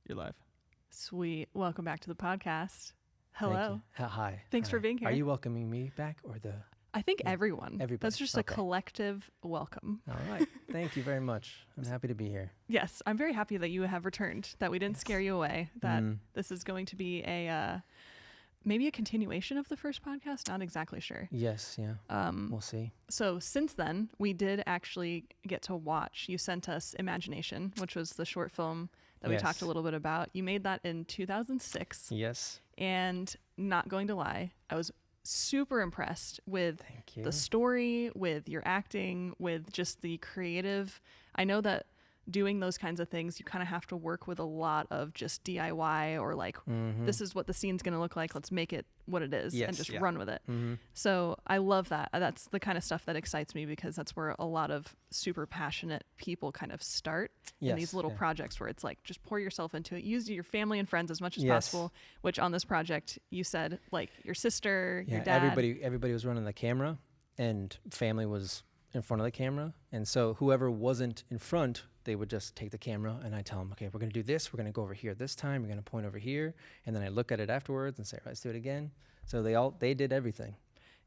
You're live. Sweet. Welcome back to the podcast. Hello. Hi. Thanks for being here. Are you welcoming me back or the... I think everyone. Everybody. That's just Okay. a collective welcome. All right. Thank you very much. I'm happy to be here. Yes, I'm very happy that you have returned, that we didn't Yes. scare you away, that this is going to be a maybe a continuation of the first podcast. Not exactly sure. Yes, yeah. We'll see. So since then, we did actually get to watch. You sent us Imagination, which was the short film that we Yes. talked a little bit about. You made that in 2006. Yes. And not going to lie, I was super impressed with Thank you. the story, with your acting, with just the creative. I know that doing those kinds of things, you kind of have to work with a lot of just DIY or like, this is what the scene's going to look like. Let's make it what it is and Yes, just yeah. run with it. So I love that. That's the kind of stuff that excites me because that's where a lot of super passionate people kind of start in these Yes, little yeah. projects where it's like, just pour yourself into it. Use your family and friends as much as Yes. possible, which on this project, you said like your sister, Yeah, your dad. everybody was running the camera and family was in front of the camera. And so whoever wasn't in front, they would just take the camera and I tell them, okay, we're going to do this. We're going to go over here this time. We're going to point over here. And then I look at it afterwards and say, let's do it again. So they did everything.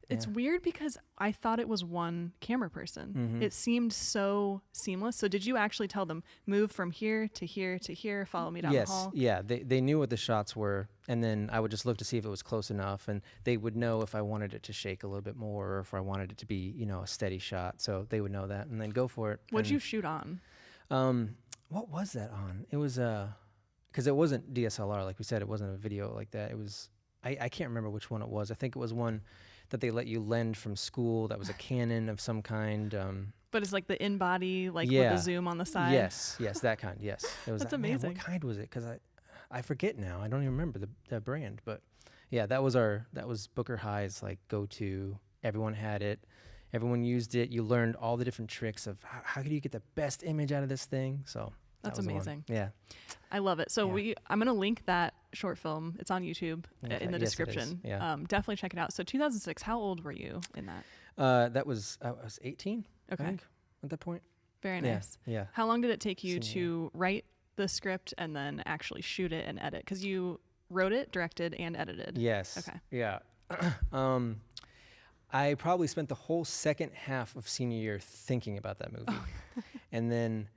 It's Yeah. weird because I thought it was one camera person. Mm-hmm. It seemed so seamless. So did you actually tell them, move from here to here to here, follow me down Yes, the hall? yeah, they knew what the shots were, and then I would just look to see if it was close enough, and they would know if I wanted it to shake a little bit more, or if I wanted it to be, a steady shot. So they would know that, and then go for it. What'd and, you shoot on? What was that on? It was because it wasn't DSLR, like we said, it wasn't a video like that. It was I can't remember which one it was. I think it was one that they let you lend from school. That was a Canon of some kind. But it's like the in-body, like Yeah. with the zoom on the side. Yes, that kind. Yes, it was. That's that. Man, amazing. what kind was it? Because I forget now. I don't even remember the brand. But yeah, that was Booker High's like go-to. Everyone had it. Everyone used it. You learned all the different tricks of how could you get the best image out of this thing. So That's that was the one. amazing. Yeah. I love it. So Yeah. I'm going to link that short film. It's on YouTube Okay. in the Yes, it is. description. Yeah. Definitely check it out. So 2006, how old were you in that? That was I was 18. Okay. I think, at that point. Very Yeah. nice. Yeah. How long did it take you Senior to write the script and then actually shoot it and edit? Because you wrote it, directed, and edited. Yes. Okay. Yeah. I probably spent the whole second half of senior year thinking about that movie. And then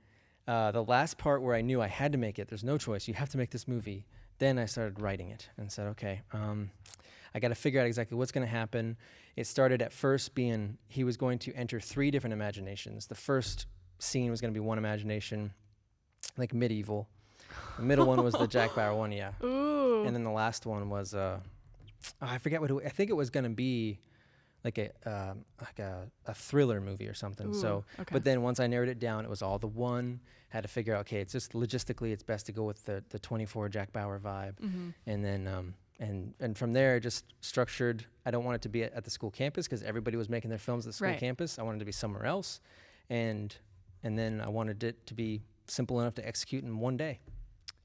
the last part where I knew I had to make it, there's no choice, you have to make this movie. Then I started writing it and said, okay, I got to figure out exactly what's going to happen. It started at first being he was going to enter 3 different imaginations. The first scene was going to be one imagination, like medieval. The middle one was the Jack Bauer one, yeah. Ooh. And then the last one was I forget I think it was going to be like a thriller movie or something. Ooh, So, okay. but then once I narrowed it down, it was all the one. Had to figure out, okay, it's just logistically, it's best to go with the 24 Jack Bauer vibe, and then and from there, just structured. I don't want it to be at the school campus because everybody was making their films at the school Right. campus. I wanted it to be somewhere else, and then I wanted it to be simple enough to execute in one day.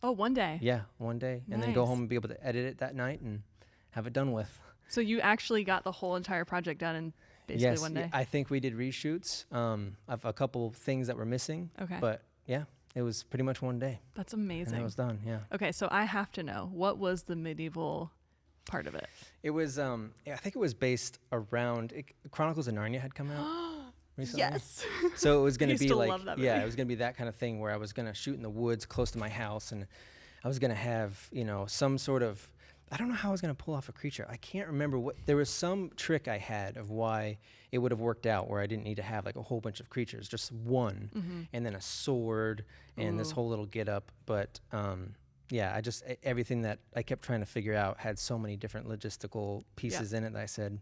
Oh, one day. Yeah, one day, and then go Nice. home and be able to edit it that night and have it done with. So you actually got the whole entire project done in basically one day. I think we did reshoots of a couple things that were missing. Okay. But yeah, it was pretty much one day, That's and amazing. it was done. Yeah. Okay, so I have to know, what was the medieval part of it? It was. I think it was based around Chronicles of Narnia had come out recently. Yes. So it was going I to be used to like, love that yeah, movie. it was going to be that kind of thing where I was going to shoot in the woods close to my house, and I was going to have some sort of. I don't know how I was going to pull off a creature. I can't remember what. There was some trick I had of why it would have worked out where I didn't need to have like a whole bunch of creatures, just one, and then a sword and this Ooh. whole little get up. But yeah, everything that I kept trying to figure out had so many different logistical pieces in it that I said,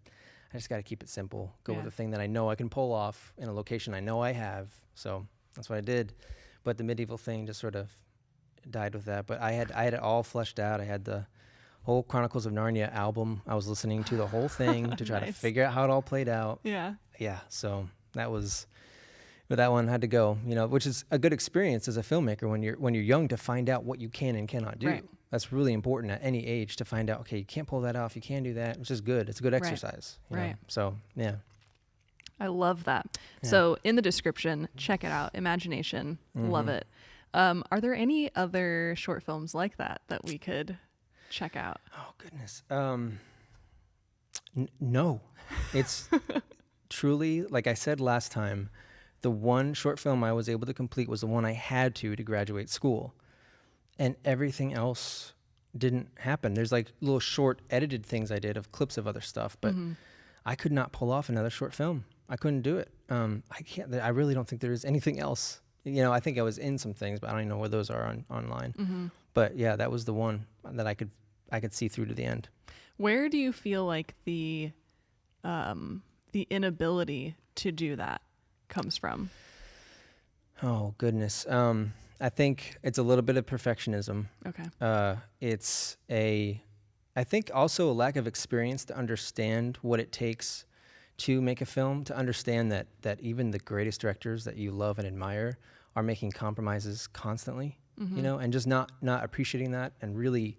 I just got to keep it simple. Go with Yeah. the thing that I know I can pull off in a location I know I have. So that's what I did. But the medieval thing just sort of died with that. But I had it all fleshed out. I had the whole Chronicles of Narnia album. I was listening to the whole thing to try to Nice. figure out how it all played out. Yeah. Yeah, so that was, but that one had to go, which is a good experience as a filmmaker when you're young to find out what you can and cannot do. Right. That's really important at any age to find out, okay, you can't pull that off, you can do that, which is good. It's a good Right. exercise. you know? Right. So, yeah. I love that. Yeah. So in the description, check it out. Imagination. Love it. Are there any other short films like that we could check out? Oh goodness. No, it's truly, like I said last time, the one short film I was able to complete was the one I had to graduate school, and everything else didn't happen. There's like little short edited things I did of clips of other stuff, but I could not pull off another short film. I couldn't do it. I can't. I really don't think there is anything else. You know, I think I was in some things, but I don't even know where those are online. But yeah, that was the one that I could see through to the end. Where do you feel like the inability to do that comes from? Oh goodness. I think it's a little bit of perfectionism. Okay. I think also a lack of experience to understand what it takes to make a film, to understand that even the greatest directors that you love and admire are making compromises constantly, you know, and just not appreciating that and really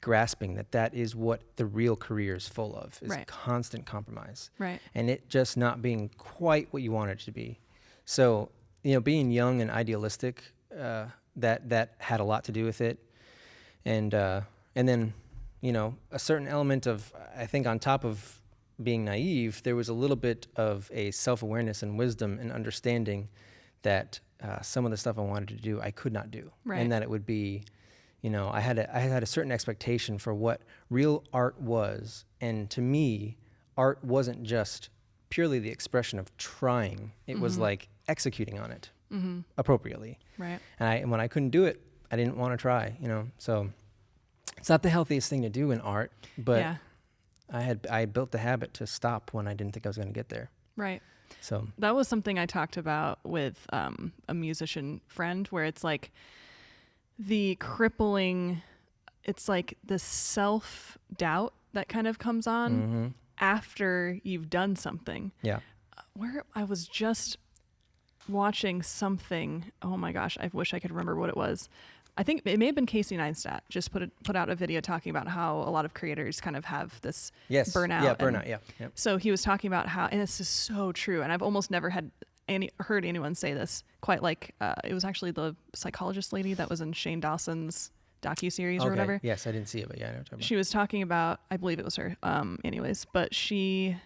grasping that is what the real career is full of, is constant compromise. Right. And it just not being quite what you want it to be. So, you know, being young and idealistic, that had a lot to do with it. And then, you know, a certain element of, I think on top of being naive, there was a little bit of a self-awareness and wisdom and understanding that some of the stuff I wanted to do, I could not do. Right. And that it would be, you know, I had a certain expectation for what real art was. And to me, art wasn't just purely the expression of trying. It was like executing on it appropriately. Right. And when I couldn't do it, I didn't want to try, you know. So it's not the healthiest thing to do in art, but yeah. I built the habit to stop when I didn't think I was going to get there. Right. So that was something I talked about with a musician friend, where it's like the crippling, it's like the self-doubt that kind of comes on after you've done something. Yeah. Where I was just watching something, oh my gosh, I wish I could remember what it was. I think it may have been Casey Neistat just put out a video talking about how a lot of creators kind of have this burnout. Yeah, burnout. Yeah. Yep. So he was talking about how, and this is so true, and I've almost never heard anyone say this quite like, it was actually the psychologist lady that was in Shane Dawson's docuseries or whatever. Yes, I didn't see it, but yeah, I know what you're talking about. She was talking about, I believe it was her, anyways, but she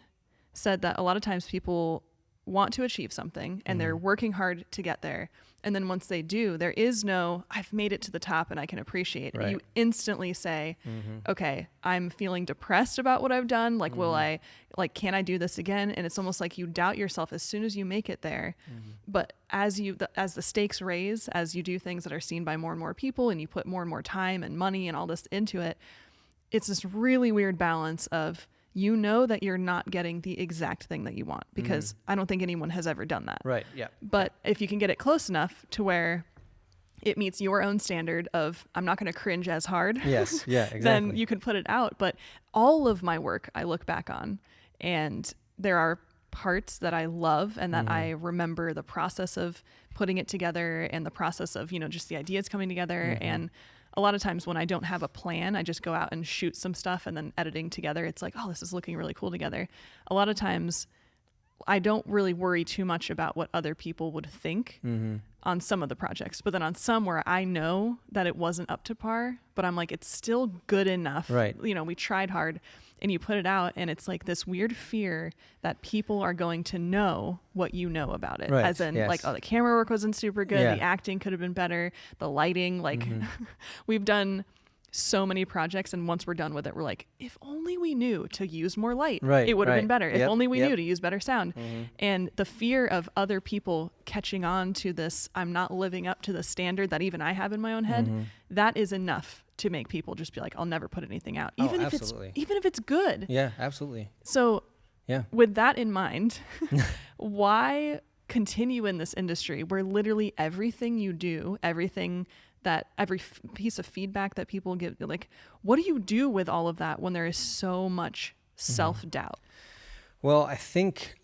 said that a lot of times people want to achieve something and they're working hard to get there. And then once they do, there is no, I've made it to the top and I can appreciate it. Right. You instantly say, okay, I'm feeling depressed about what I've done. Like, can I do this again? And it's almost like you doubt yourself as soon as you make it there. But as the stakes raise, as you do things that are seen by more and more people and you put more and more time and money and all this into it, it's this really weird balance of, you know that you're not getting the exact thing that you want, because I don't think anyone has ever done that. Right. Yeah. But if you can get it close enough to where it meets your own standard of, I'm not going to cringe as hard. Yes. Yeah, exactly. Then you can put it out. But all of my work I look back on, and there are parts that I love and that I remember the process of putting it together and the process of, just the ideas coming together. And a lot of times when I don't have a plan, I just go out and shoot some stuff, and then editing together, it's like, oh, this is looking really cool together. A lot of times I don't really worry too much about what other people would think on some of the projects, but then on some where I know that it wasn't up to par, but I'm like, it's still good enough. Right. We tried hard, and you put it out, and it's like this weird fear that people are going to know what you know about it. Right. As in, Yes. like, oh, the camera work wasn't super good. Yeah. The acting could have been better. The lighting, like, we've done so many projects, and once we're done with it, we're like, if only we knew to use more light, Right, it would have right. been better. If Yep, only we yep. knew to use better sound. And the fear of other people catching on to this, I'm not living up to the standard that even I have in my own head, that is enough to make people just be like, I'll never put anything out, even if absolutely. it's good. Yeah, absolutely. So Yeah. with that in mind, why continue in this industry where literally everything you do, every piece of feedback that people give, like, what do you do with all of that when there is so much self-doubt? Well, I think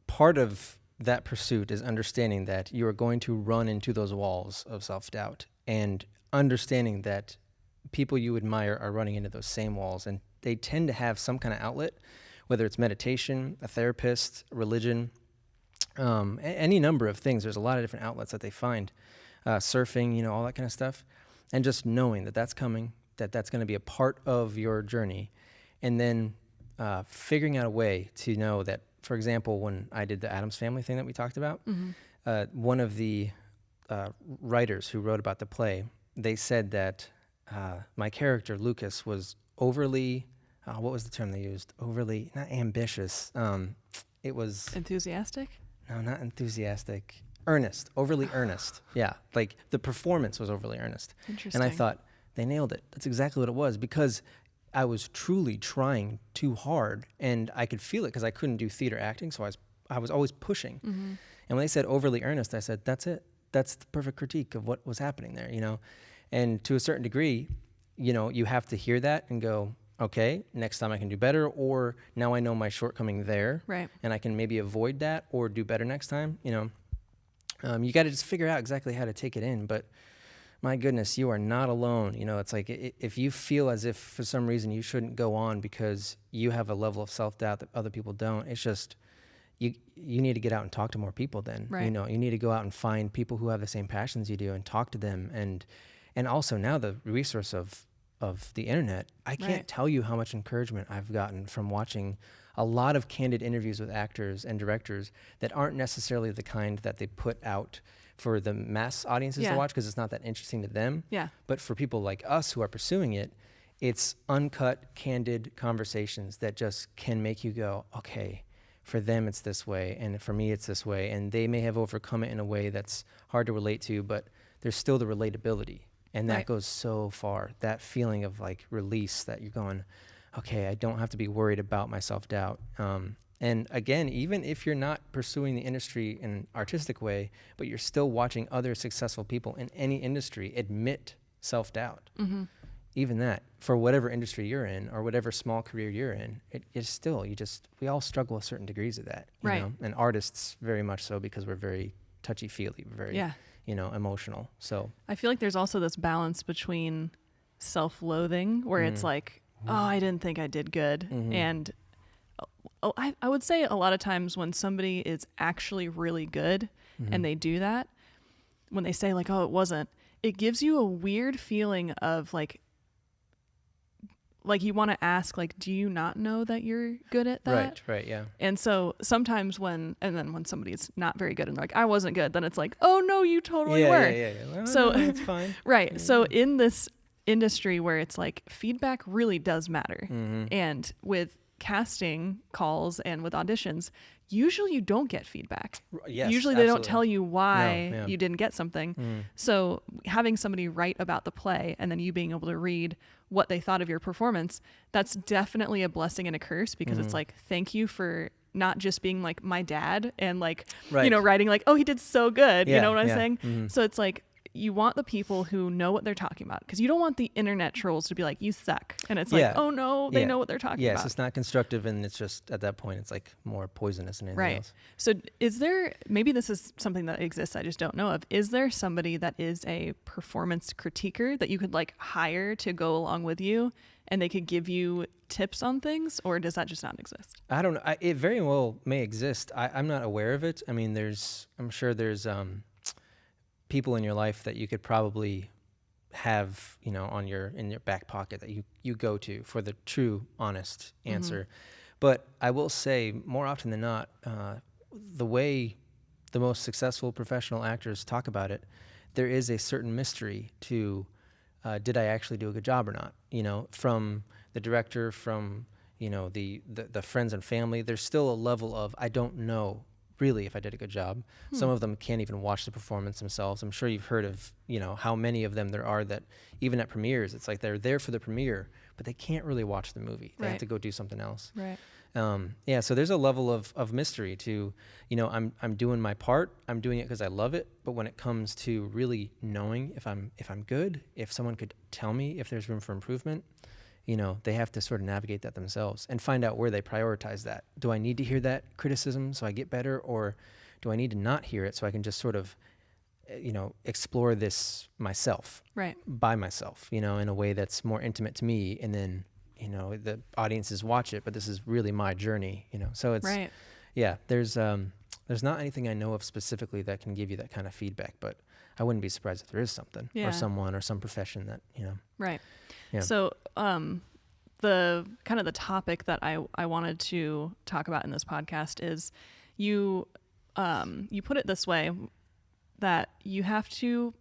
part of that pursuit is understanding that you are going to run into those walls of self-doubt, and understanding that people you admire are running into those same walls, and they tend to have some kind of outlet, whether it's meditation, a therapist, religion, any number of things. There's a lot of different outlets that they find surfing, all that kind of stuff. And just knowing that that's coming, that's going to be a part of your journey. And then figuring out a way to know that, for example, when I did the Addams Family thing that we talked about, one of the writers who wrote about the play, they said that my character, Lucas, was overly, what was the term they used? Overly, not ambitious. It was... Enthusiastic? No, not enthusiastic. Earnest, overly earnest. Yeah, like the performance was overly earnest. Interesting. And I thought, they nailed it. That's exactly what it was, because I was truly trying too hard, and I could feel it because I couldn't do theater acting, so I was always pushing. And when they said overly earnest, I said, that's it. That's the perfect critique of what was happening there, And to a certain degree, you have to hear that and go, okay, next time I can do better, or now I know my shortcoming there, right, and I can maybe avoid that or do better next time, You got to just figure out exactly how to take it in, but my goodness, you are not alone. It's like if you feel as if for some reason you shouldn't go on because you have a level of self-doubt that other people don't, it's just you need to get out and talk to more people then. Right. You need to go out and find people who have the same passions you do and talk to them. And also now the resource of the internet, I can't tell you how much encouragement I've gotten from watching a lot of candid interviews with actors and directors that aren't necessarily the kind that they put out for the mass audiences to watch, because it's not that interesting to them. Yeah. But for people like us who are pursuing it, it's uncut, candid conversations that just can make you go, okay, for them it's this way, and for me it's this way. And they may have overcome it in a way that's hard to relate to, but there's still the relatability. And that goes so far. That feeling of like release, that you're going, okay, I don't have to be worried about my self-doubt. And again, even if you're not pursuing the industry in an artistic way, but you're still watching other successful people in any industry admit self-doubt. Even that, for whatever industry you're in or whatever small career you're in, it is still, we all struggle with certain degrees of that. You know? And artists very much so, because we're very touchy-feely, we're very, emotional. So I feel like there's also this balance between self-loathing, where it's like, oh, I didn't think I did good. And I would say a lot of times when somebody is actually really good and they do that, when they say like, oh, it wasn't, it gives you a weird feeling of like you want to ask, like, do you not know that you're good at that? Right, yeah. And so sometimes when somebody's not very good and they're like, I wasn't good, then it's like, oh no, you totally were. Yeah. Well, so it's fine. Right. Yeah. So in this industry where it's like feedback really does matter, and with casting calls and with auditions, usually you don't get feedback. Yes, usually they don't tell you why you didn't get something. So having somebody write about the play and then you being able to read what they thought of your performance, that's definitely a blessing and a curse, because it's like, thank you for not just being like my dad and like, writing like, oh, he did so good. You know what I'm saying? So it's like, you want the people who know what they're talking about, because you don't want the internet trolls to be like, you suck. And it's like, oh no, they know what they're talking about. Yes, it's not constructive, and it's just, at that point, it's like more poisonous than anything else. So is there, maybe this is something that exists, I just don't know of, is there somebody that is a performance critiquer that you could like hire to go along with you and they could give you tips on things, or does that just not exist? I don't know. It very well may exist. I'm not aware of it. I mean, I'm sure there's people in your life that you could probably have, in your back pocket that you go to for the true, honest answer. But I will say, more often than not, the way the most successful professional actors talk about it, there is a certain mystery to, did I actually do a good job or not? From the director, from the friends and family, there's still a level of, I don't know really if I did a good job. Some of them can't even watch the performance themselves. I'm sure you've heard of, how many of them there are that even at premieres, it's like they're there for the premiere, but they can't really watch the movie. They have to go do something else. Right. So there's a level of mystery to, I'm doing my part. I'm doing it because I love it. But when it comes to really knowing if I'm good, if someone could tell me if there's room for improvement, they have to sort of navigate that themselves and find out where they prioritize that. Do I need to hear that criticism so I get better, or do I need to not hear it so I can just sort of, explore this myself, by myself, in a way that's more intimate to me, and then, the audiences watch it, but this is really my journey, So it's, there's not anything I know of specifically that can give you that kind of feedback, but I wouldn't be surprised if there is something Yeah. or someone or some profession that, you know. Right. Yeah. So, the kind of the topic that I wanted to talk about in this podcast is you put it this way, that you have to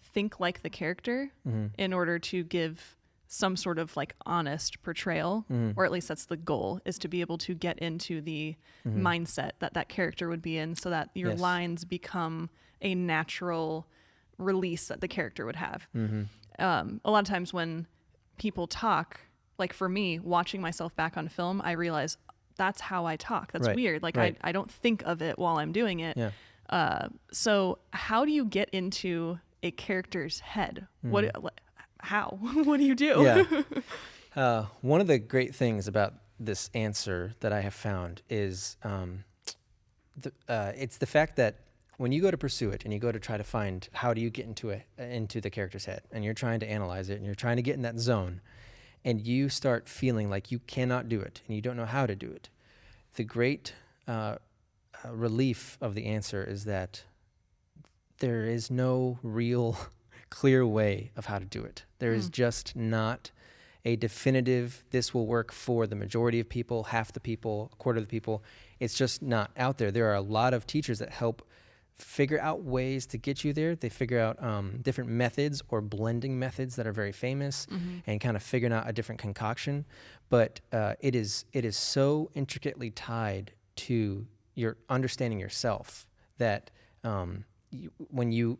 think like the character in order to give some sort of like honest portrayal, or at least that's the goal, is to be able to get into the mindset that character would be in, so that your Yes. lines become a natural release that the character would have. A lot of times when people talk, like for me, watching myself back on film, I realize that's how I talk. That's Right. weird. Like Right. I don't think of it while I'm doing it. Yeah. So how do you get into a character's head? How? What do you do? Yeah. One of the great things about this answer that I have found is it's the fact that when you go to pursue it and you go to try to find how do you get into the character's head, and you're trying to analyze it and you're trying to get in that zone, and you start feeling like you cannot do it and you don't know how to do it, the great relief of the answer is that there is no real clear way of how to do it. There is just not a definitive, this will work for the majority of people, half the people, a quarter of the people. It's just not out there. There are a lot of teachers that help figure out ways to get you there. They figure out different methods or blending methods that are very famous, and kind of figuring out a different concoction. But it is so intricately tied to your understanding yourself that when you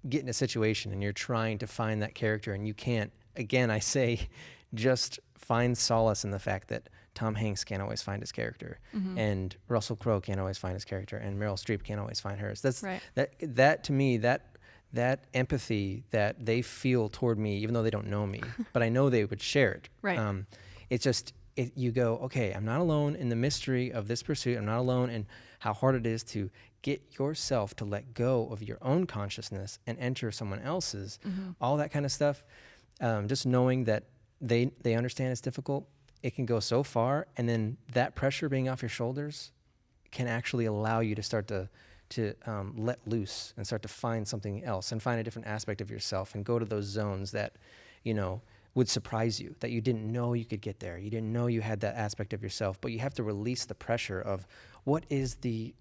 get in a situation and you're trying to find that character and you can't, again, I say, just find solace in the fact that Tom Hanks can't always find his character, and Russell Crowe can't always find his character, and Meryl Streep can't always find hers. That's Right. that to me, that empathy that they feel toward me, even though they don't know me, but I know they would share it. Right. It's just you go, okay, I'm not alone in the mystery of this pursuit. I'm not alone in how hard it is to get yourself to let go of your own consciousness and enter someone else's. All that kind of stuff. Just knowing that they understand it's difficult. It can go so far, and then that pressure being off your shoulders can actually allow you to start to let loose and start to find something else and find a different aspect of yourself and go to those zones that, you know, would surprise you, that you didn't know you could get there. You didn't know you had that aspect of yourself, but you have to release the pressure of what is the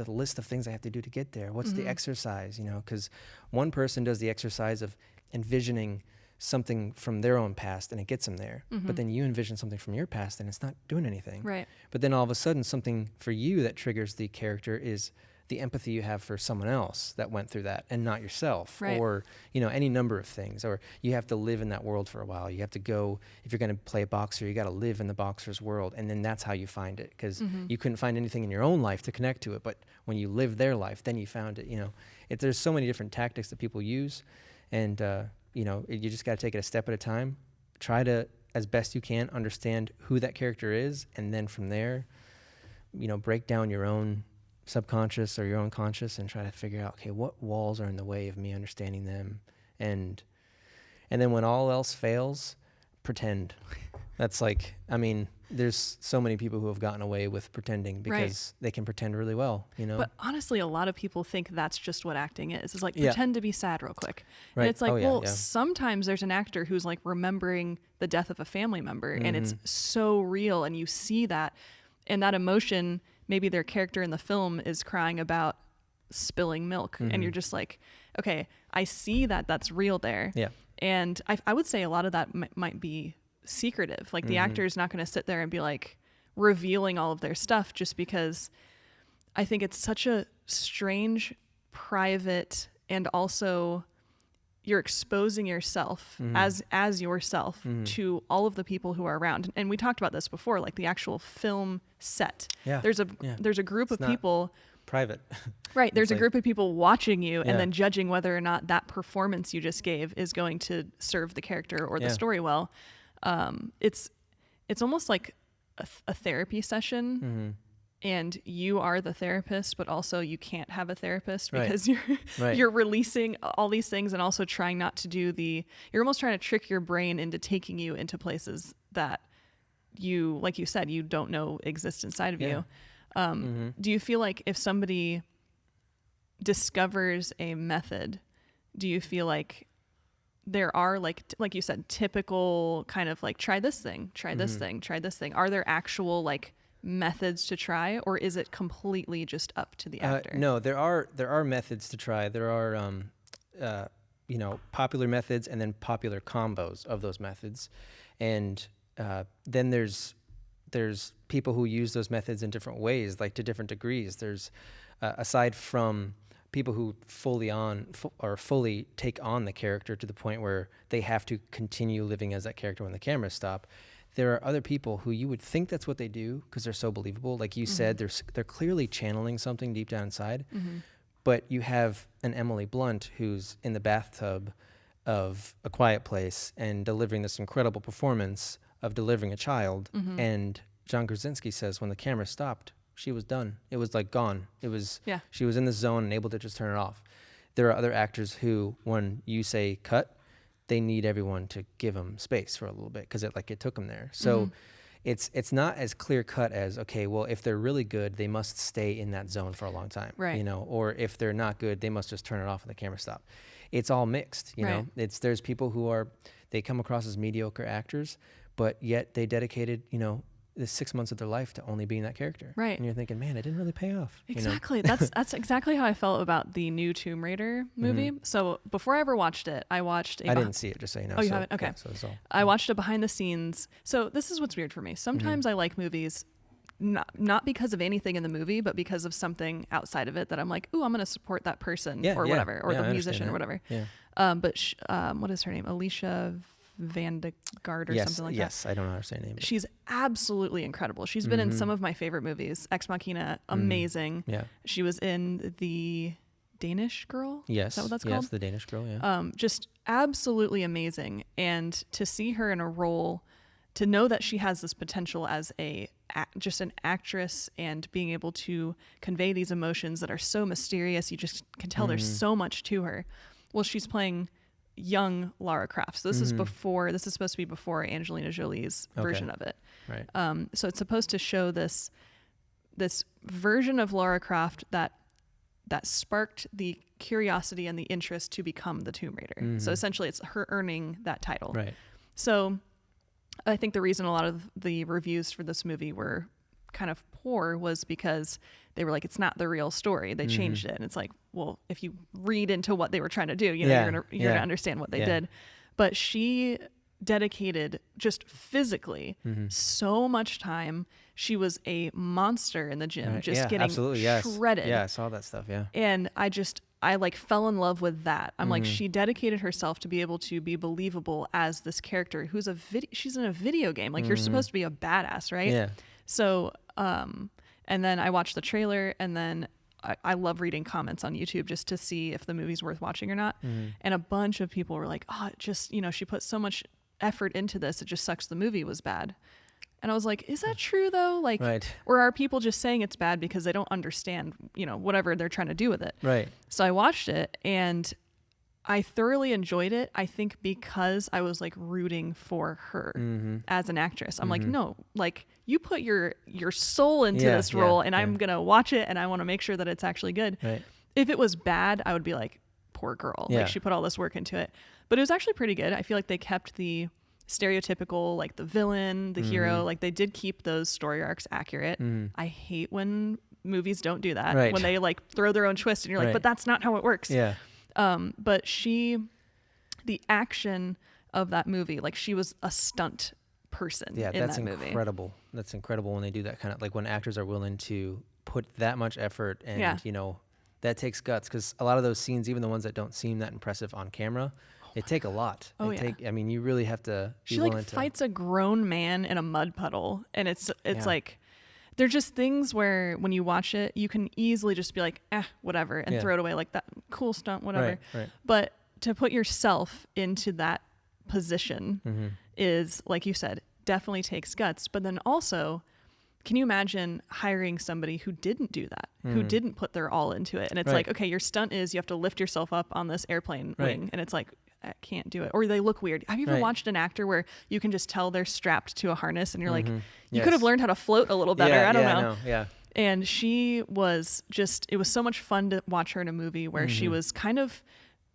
list of things I have to do to get there? What's the exercise, you know? Because one person does the exercise of envisioning something from their own past and it gets them there. But then you envision something from your past and it's not doing anything. Right. But then all of a sudden something for you that triggers the character is the empathy you have for someone else that went through that and not yourself. Right. Or, you know, any number of things. Or you have to live in that world for a while. You have to go, if you're going to play a boxer, you got to live in the boxer's world. And then that's how you find it. Because you couldn't find anything in your own life to connect to it. But when you live their life, then you found it, you know. There's so many different tactics that people use. And, you know, you just got to take it a step at a time. Try to, as best you can, understand who that character is. And then from there, you know, break down your own subconscious or your own conscious and try to figure out, okay, what walls are in the way of me understanding them. And then when all else fails, pretend. That's like, I mean, there's so many people who have gotten away with pretending because they can pretend really well, you know? But honestly, a lot of people think that's just what acting is. It's like, Yeah. pretend to be sad real quick. Right. And it's like, Oh, yeah, well, yeah. sometimes there's an actor who's like remembering the death of a family member and it's so real and you see that. And that emotion, maybe their character in the film is crying about spilling milk. And you're just like, okay, I see that that's real there. Yeah. And I would say a lot of that might be secretive. Like the actor is not going to sit there and be like revealing all of their stuff, just because I think it's such a strange, private, and also you're exposing yourself as yourself to all of the people who are around. And we talked about this before, like the actual film set. Yeah. There's a group It's of not people. Private. Right. There's It's a like- group of people watching you Yeah. and then judging whether or not that performance you just gave is going to serve the character or the Yeah. story well. It's almost like a therapy session, and you are the therapist, but also you can't have a therapist Right. because you're Right. you're releasing all these things and also trying not to do you're almost trying to trick your brain into taking you into places that you, like you said, you don't know exist inside of Yeah. you. Do you feel like if somebody discovers a method do you feel like there are like you said, typical kind of like try this thing, try this thing, try this thing? Are there actual like methods to try, or is it completely just up to the actor? No, there are methods to try. There are popular methods and then popular combos of those methods, and then there's people who use those methods in different ways, like to different degrees. There's aside from people who fully take on the character to the point where they have to continue living as that character when the cameras stop. There are other people who you would think that's what they do because they're so believable. Like you said, they're clearly channeling something deep down inside. But you have an Emily Blunt who's in the bathtub of A Quiet Place and delivering this incredible performance of delivering a child. And John Krasinski says when the camera stopped, she was done. It was like gone. She was in the zone and able to just turn it off. There are other actors who, when you say cut, they need everyone to give them space for a little bit because it took them there. So it's not as clear cut as, okay, well, if they're really good, they must stay in that zone for a long time, right? Or if they're not good, they must just turn it off when the camera stop. It's all mixed, you know. There's people who they come across as mediocre actors, but yet they dedicated, the 6 months of their life to only being that character. Right. And you're thinking, man, it didn't really pay off. Exactly. That's exactly how I felt about the new Tomb Raider movie. So before I ever watched it, I didn't see it, just so you know. Oh, you haven't? Okay. Yeah, so it's all, I watched it behind the scenes. So this is what's weird for me. Sometimes I like movies not because of anything in the movie, but because of something outside of it that I'm like, ooh, I'm going to support that person or whatever, or the musician or whatever. Yeah. But what is her name? Alicia Vandegard or something like that. Yes, I don't know her same name. She's absolutely incredible. She's been in some of my favorite movies. Ex Machina, amazing. Yeah. She was in The Danish Girl. Yes. Is that what that's called? Yes, The Danish Girl, yeah. Just absolutely amazing. And to see her in a role, to know that she has this potential as just an actress and being able to convey these emotions that are so mysterious, you just can tell there's so much to her. Well, she's playing young Lara Croft. So this is supposed to be before Angelina Jolie's version of it. Right. So it's supposed to show this version of Lara Croft that sparked the curiosity and the interest to become the Tomb Raider. So essentially it's her earning that title. Right. So I think the reason a lot of the reviews for this movie were kind of poor was because they were like, it's not the real story. They changed it. And it's like, well, if you read into what they were trying to do, you're gonna understand what they did. But she dedicated just physically so much time. She was a monster in the gym, just getting shredded. Yeah, I saw that stuff. Yeah. And I like fell in love with that. I'm like, she dedicated herself to be able to be believable as this character who's she's in a video game. Like you're supposed to be a badass, right? Yeah. So, and then I watched the trailer, and then I love reading comments on YouTube just to see if the movie's worth watching or not. And a bunch of people were like, oh, she put so much effort into this. It just sucks the movie was bad. And I was like, is that true though? Like, or are people just saying it's bad because they don't understand, whatever they're trying to do with it? Right. So I watched it and I thoroughly enjoyed it. I think because I was like rooting for her as an actress. I'm like, no, like you put your soul into this role and I'm going to watch it and I want to make sure that it's actually good. Right. If it was bad, I would be like, poor girl. Yeah. Like she put all this work into it. But it was actually pretty good. I feel like they kept the stereotypical, like the villain, the hero, like they did keep those story arcs accurate. I hate when movies don't do that, when they like throw their own twist and you're like, but that's not how it works. Yeah. But the action of that movie, like she was a stunt person in that movie. That's incredible. That's incredible when they do that kind of, like when actors are willing to put that much effort and, that takes guts, because a lot of those scenes, even the ones that don't seem that impressive on camera, it take a lot. You really have to be willing to. She fights a grown man in a mud puddle, and it's like, they're just things where when you watch it, you can easily just be like, whatever, and throw it away, like that cool stunt, whatever. Right. But to put yourself into that position is, like you said, definitely takes guts. But then also, can you imagine hiring somebody who didn't do that, who didn't put their all into it? And it's like, okay, your stunt is you have to lift yourself up on this airplane wing, and it's like, I can't do it. Or they look weird. Have you ever watched an actor where you can just tell they're strapped to a harness and you're like, you could have learned how to float a little better. I don't know. Yeah. And she was it was so much fun to watch her in a movie where she was kind of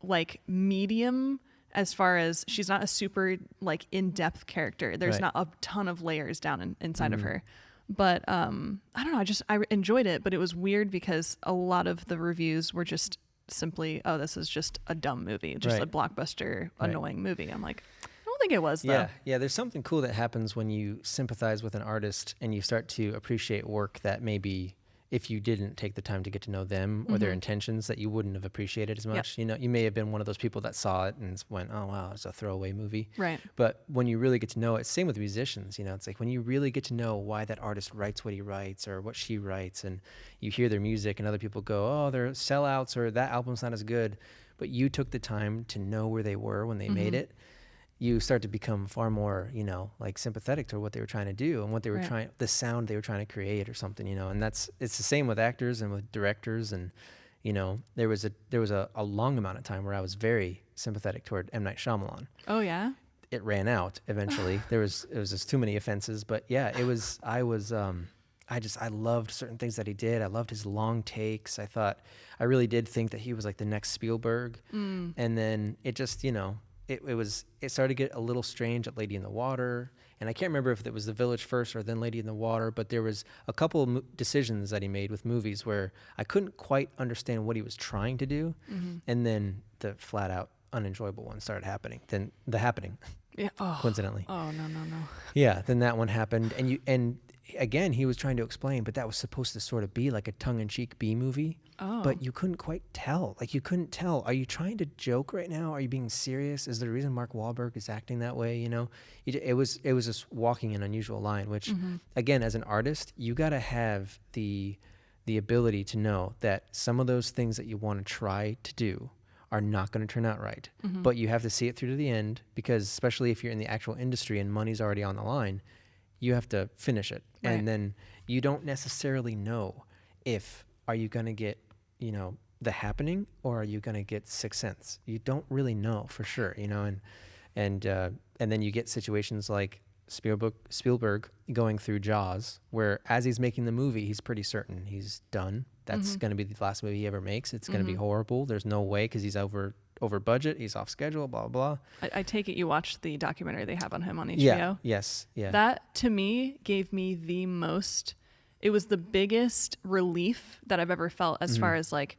like medium as far as she's not a super like in-depth character. There's not a ton of layers down inside of her. But I don't know, I enjoyed it, but it was weird because a lot of the reviews were just simply, oh, this is just a dumb movie, just a blockbuster annoying movie. I'm like, I don't think it was though. Yeah, there's something cool that happens when you sympathize with an artist and you start to appreciate work that maybe if you didn't take the time to get to know them or their intentions, that you wouldn't have appreciated as much. You know, you may have been one of those people that saw it and went, oh wow, it's a throwaway movie. Right. But when you really get to know it, same with musicians, you know, it's like when you really get to know why that artist writes what he writes or what she writes, and you hear their music and other people go, oh, they're sellouts or that album's not as good, but you took the time to know where they were when they made it. You start to become far more, you know, like sympathetic to what they were trying to do and what they were trying, the sound they were trying to create or something, you know. And it's the same with actors and with directors. And, you know, there was a long amount of time where I was very sympathetic toward M. Night Shyamalan. Oh yeah. It ran out eventually. It was just too many offenses, but yeah, I loved certain things that he did. I loved his long takes. I really did think that he was like the next Spielberg. And then it just, you know, it started to get a little strange at Lady in the Water, and I can't remember if it was The Village first or then Lady in the Water, but there was a couple of decisions that he made with movies where I couldn't quite understand what he was trying to do, and then the flat out unenjoyable one started happening. Then The Happening, coincidentally. Oh no. Yeah, then that one happened, and again he was trying to explain, but that was supposed to sort of be like a tongue-in-cheek B movie. Oh. But you couldn't quite tell. Like, you couldn't tell. Are you trying to joke right now? Are you being serious? Is there a reason Mark Wahlberg is acting that way? You know, it was just walking an unusual line, which, again, as an artist, you got to have the ability to know that some of those things that you want to try to do are not going to turn out right. But you have to see it through to the end, because especially if you're in the actual industry and money's already on the line, you have to finish it. Right. And then you don't necessarily know if, are you going to get, you know, The Happening, or are you going to get Sixth Sense? You don't really know for sure, you know, and then you get situations like Spielberg going through Jaws, where as he's making the movie, he's pretty certain he's done. That's going to be the last movie he ever makes. It's going to be horrible. There's no way, because he's over budget, he's off schedule, blah, blah, blah. I take it you watched the documentary they have on him on HBO? Yeah, yes, yeah. That, to me, gave me it was the biggest relief that I've ever felt as far as like,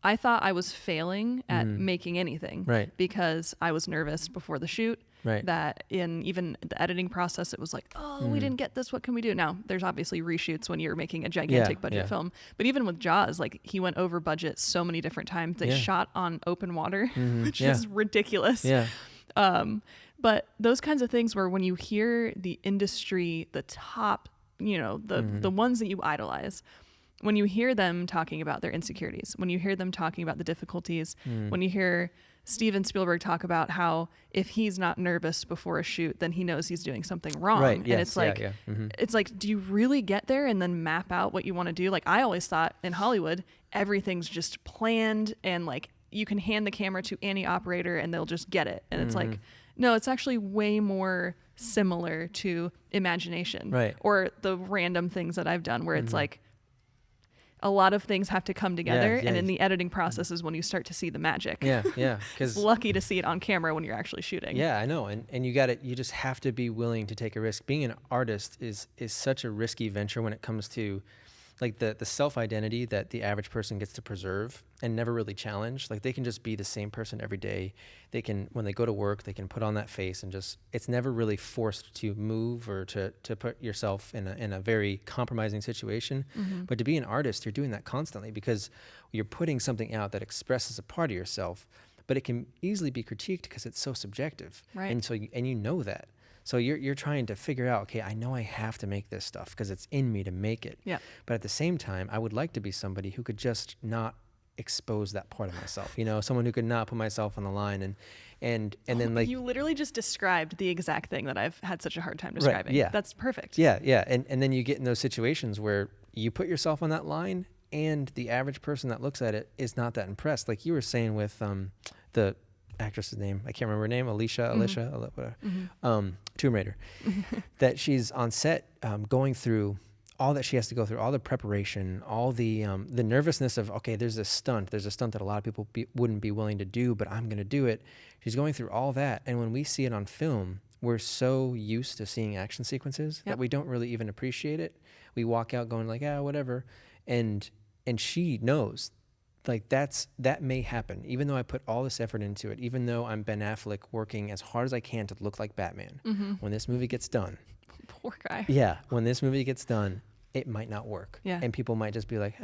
I thought I was failing at making anything. Right. Because I was nervous before the shoot. Right. That in even the editing process, it was like, oh, we didn't get this. What can we do? Now, there's obviously reshoots when you're making a gigantic budget film. But even with Jaws, like, he went over budget so many different times. They shot on open water, which is ridiculous. Yeah. But those kinds of things where when you hear the industry, the top, you know, the ones that you idolize, when you hear them talking about their insecurities, when you hear them talking about the difficulties, when you hear Steven Spielberg talk about how if he's not nervous before a shoot, then he knows he's doing something wrong. Right. And Yes. it's like, it's like, do you really get there and then map out what you want to do? Like, I always thought in Hollywood, everything's just planned, and like, you can hand the camera to any operator and they'll just get it. And it's like, no, it's actually way more similar to imagination. Right. Or the random things that I've done where it's like, a lot of things have to come together, and in the editing process is when you start to see the magic. Yeah. It's lucky to see it on camera when you're actually shooting. Yeah, I know. And you just have to be willing to take a risk. Being an artist is such a risky venture when it comes to like the self-identity that the average person gets to preserve and never really challenge. Like, they can just be the same person every day. They can, when they go to work, they can put on that face and just, it's never really forced to move or to put yourself in a very compromising situation. But to be an artist, you're doing that constantly, because you're putting something out that expresses a part of yourself, but it can easily be critiqued because it's so subjective. Right. And so, you know that. So you're trying to figure out, okay, I know I have to make this stuff because it's in me to make it. Yeah. But at the same time, I would like to be somebody who could just not expose that part of myself. You know, someone who could not put myself on the line and then, like, you literally just described the exact thing that I've had such a hard time describing. Right, yeah. That's perfect. Yeah. And then you get in those situations where you put yourself on that line, and the average person that looks at it is not that impressed. Like you were saying with the actress's name, I can't remember her name, Alicia, whatever, Tomb Raider, that she's on set going through all that she has to go through, all the preparation, all the nervousness of, okay, there's a stunt that a lot of people wouldn't be willing to do, but I'm going to do it. She's going through all that. And when we see it on film, we're so used to seeing action sequences that we don't really even appreciate it. We walk out going like, whatever. And she knows, like, that may happen. Even though I put all this effort into it, even though I'm Ben Affleck working as hard as I can to look like Batman, when this movie gets done. Poor guy. Yeah, when this movie gets done, it might not work. Yeah. And people might just be like,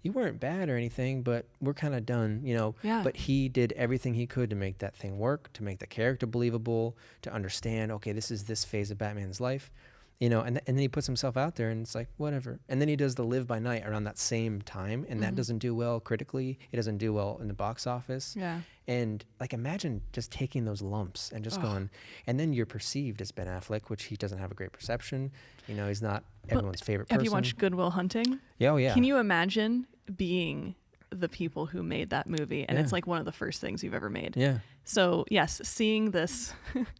you weren't bad or anything, but we're kind of done, you know. Yeah. But he did everything he could to make that thing work, to make the character believable, to understand, okay, this is this phase of Batman's life. You know, and then he puts himself out there and it's like, whatever. And then he does the Live by Night around that same time. And that doesn't do well critically. It doesn't do well in the box office. Yeah. And like, imagine just taking those lumps and just going, and then you're perceived as Ben Affleck, which he doesn't have a great perception. You know, he's not everyone's favorite person. Have you watched Good Will Hunting? Yeah, oh yeah. Can you imagine being the people who made that movie? And it's like one of the first things you've ever made. Yeah. So yes, seeing this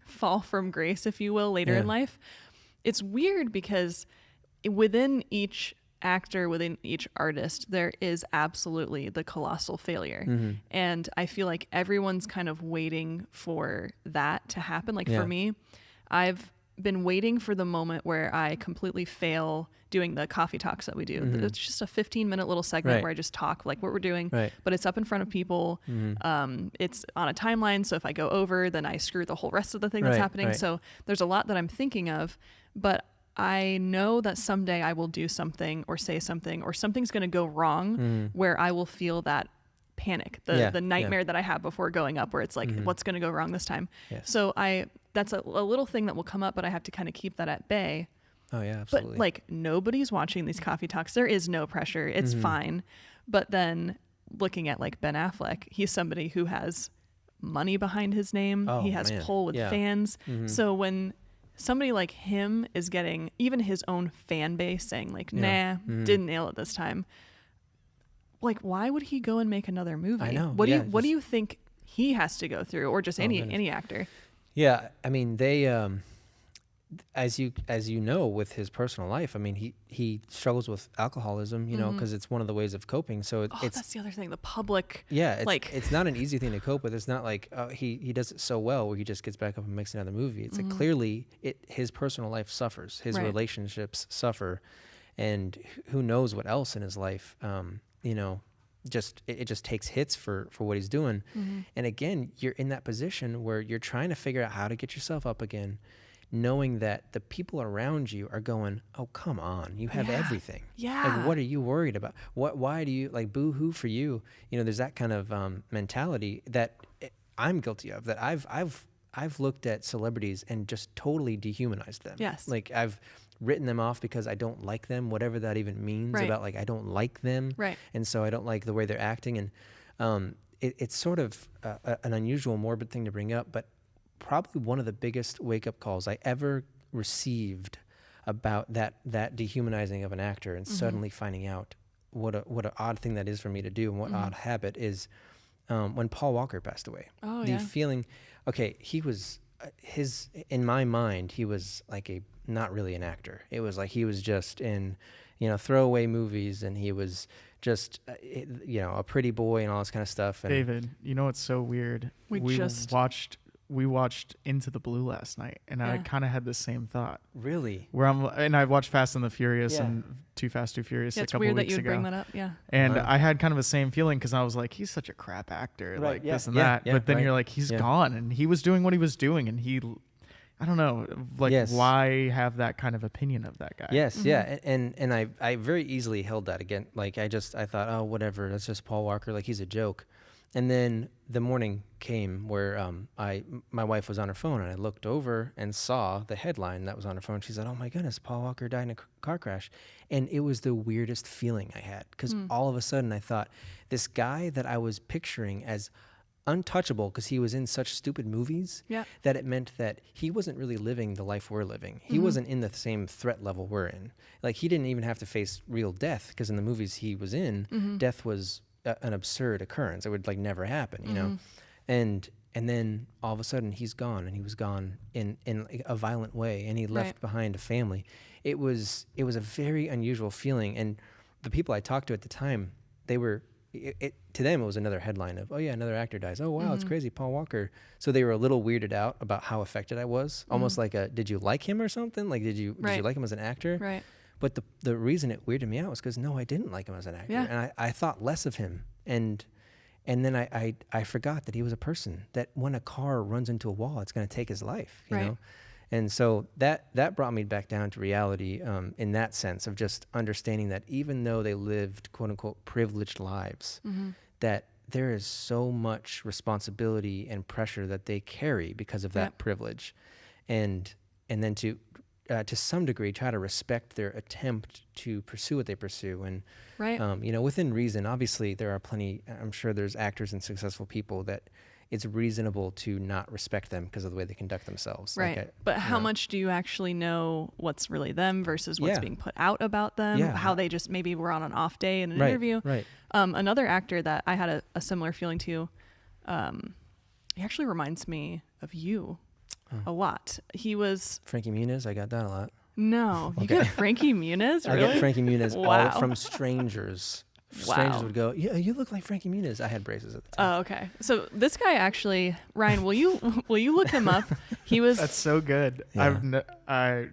fall from grace, if you will, later in life, it's weird because within each actor, within each artist, there is absolutely the colossal failure. And I feel like everyone's kind of waiting for that to happen. Like for me, I've been waiting for the moment where I completely fail doing the coffee talks that we do. It's just a 15-minute little segment where I just talk like what we're doing, but it's up in front of people. It's on a timeline. So if I go over, then I screw the whole rest of the thing that's happening. So there's a lot that I'm thinking of, but I know that someday I will do something or say something or something's going to go wrong where I will feel that panic, the nightmare that I have before going up, where it's like, what's going to go wrong this time? So that's a little thing that will come up, but I have to kind of keep that at bay. Oh yeah, absolutely. But like, nobody's watching these coffee talks. There is no pressure. It's fine. But then looking at like Ben Affleck, he's somebody who has money behind his name. He has pull with fans. So when somebody like him is getting even his own fan base saying like, didn't nail it this time. Like, why would he go and make another movie? I know. What do you think he has to go through, or just any actor? Yeah, I mean, they as you know, with his personal life, I mean, he struggles with alcoholism, you know, because it's one of the ways of coping. So it's that's the other thing, the public. Yeah, it's not an easy thing to cope with. It's not like he does it so well where he just gets back up and makes another movie. It's like clearly his personal life suffers, his relationships suffer, and who knows what else in his life. You know, it just takes hits for what he's doing. And again, you're in that position where you're trying to figure out how to get yourself up again, knowing that the people around you are going, oh, come on, you have everything. Yeah. Like, what are you worried about? Why do you, like, boo-hoo for you? You know, there's that kind of mentality that I'm guilty of, that I've looked at celebrities and just totally dehumanized them. Yes. Like, I've written them off because I don't like them, whatever that even means, about like, I don't like them. Right. And so I don't like the way they're acting. And it's sort of an unusual, morbid thing to bring up, but probably one of the biggest wake-up calls I ever received about that dehumanizing of an actor, and suddenly finding out what an odd thing that is for me to do, and what odd habit is when Paul Walker passed away. Oh, the feeling, okay, he was in my mind, he was like not really an actor. It was like he was just in, you know, throwaway movies, and he was just, you know, a pretty boy and all this kind of stuff. And David, you know what's so weird? We watched Into the Blue last night, and I kind of had the same thought. Really? And I watched Fast and the Furious and Too Fast, Too Furious a couple weeks ago. It's weird that you would bring that up, And I had kind of the same feeling, because I was like, he's such a crap actor, like this and that. But then you're like, he's gone, and he was doing what he was doing, and I don't know, like, why have that kind of opinion of that guy? Yes, and I very easily held that again. Like, I thought, oh, whatever, that's just Paul Walker, like, he's a joke. And then the morning came where my wife was on her phone, and I looked over and saw the headline that was on her phone. She said, oh my goodness, Paul Walker died in a car crash. And it was the weirdest feeling I had, because all of a sudden I thought, this guy that I was picturing as untouchable because he was in such stupid movies, that it meant that he wasn't really living the life we're living. He wasn't in the same threat level we're in. Like, he didn't even have to face real death, because in the movies he was in, death was an absurd occurrence. It would like never happen, you know? And And then all of a sudden he's gone, and he was gone in a violent way, and he left behind a family. It was a very unusual feeling. And the people I talked to at the time, they were, to them it was another headline of, oh yeah, another actor dies. Oh wow, it's crazy, Paul Walker. So they were a little weirded out about how affected I was, almost like did you like him or something? Like did you like him as an actor? Right. But the reason it weirded me out was because no, I didn't like him as an actor, and I thought less of him. And then I forgot that he was a person, that when a car runs into a wall, it's going to take his life, you know? And so that brought me back down to reality in that sense of just understanding that even though they lived, quote unquote, privileged lives, that there is so much responsibility and pressure that they carry because of that privilege. And then to some degree try to respect their attempt to pursue what they pursue, and you know, within reason. Obviously there are plenty, I'm sure there's actors and successful people that it's reasonable to not respect them because of the way they conduct themselves. Right. But how much do you actually know what's really them versus what's being put out about them? How they just maybe were on an off day in an interview. Another actor that I had a similar feeling to, he actually reminds me of you a lot. He was Frankie Muniz. I got that a lot. No, you got Frankie Muniz? Really? I got Frankie Muniz Wow. all from strangers. Strangers would go, yeah, you look like Frankie Muniz. I had braces at the time. Oh, okay. So this guy actually, Ryan, will you look him up? He was. That's so good. Yeah.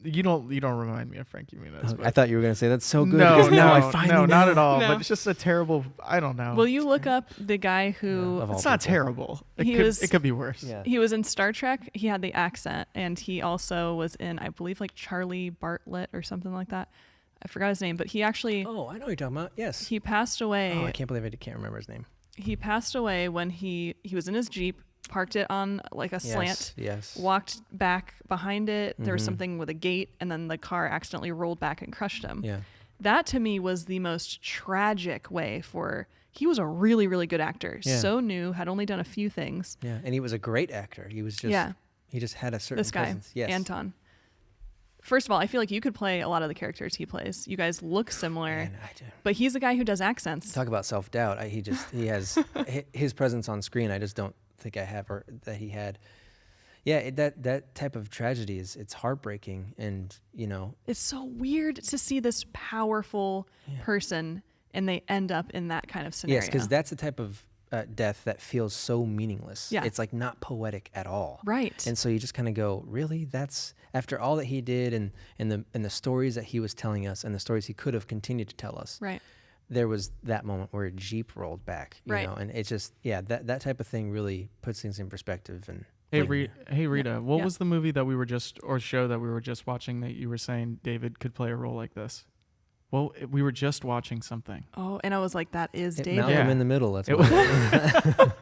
You don't remind me of Frankie Muniz. I thought you were gonna say that's so good. No, no, not at all. No. But it's just a terrible. I don't know. Will you look up the guy who? It's not terrible. It could be worse. Yeah. He was in Star Trek. He had the accent, and he also was in, I believe, like Charlie Bartlett or something like that. I forgot his name, but he actually. Oh, I know what you're talking about. Yes. He passed away. Oh, I can't believe I can't remember his name. He passed away when he was in his Jeep. Parked it on like a slant, walked back behind it. There was something with a gate, and then the car accidentally rolled back and crushed him. Yeah. That to me was the most tragic way he was a really, really good actor. Yeah. So new, had only done a few things. Yeah, and he was a great actor. He was just, he just had a certain presence. This guy, Anton. First of all, I feel like you could play a lot of the characters he plays. You guys look similar, man, I do. But he's a guy who does accents. Talk about self-doubt. He has his presence on screen. I just don't think I have, or that he had. Yeah, that type of tragedy it's heartbreaking, and you know, it's so weird to see this powerful person and they end up in that kind of scenario. Yes, because that's the type of death that feels so meaningless. Yeah. It's like not poetic at all. Right. And so you just kind of go, really? That's after all that he did, and the stories that he was telling us, and the stories he could have continued to tell us. Right. There was that moment where a Jeep rolled back, you know, and it's just, that type of thing really puts things in perspective. And Hey Rita, what was the movie that we were show that we were just watching that you were saying David could play a role like this? Well, we were just watching something. Oh, and I was like, that is David. Malcolm in the Middle. That's what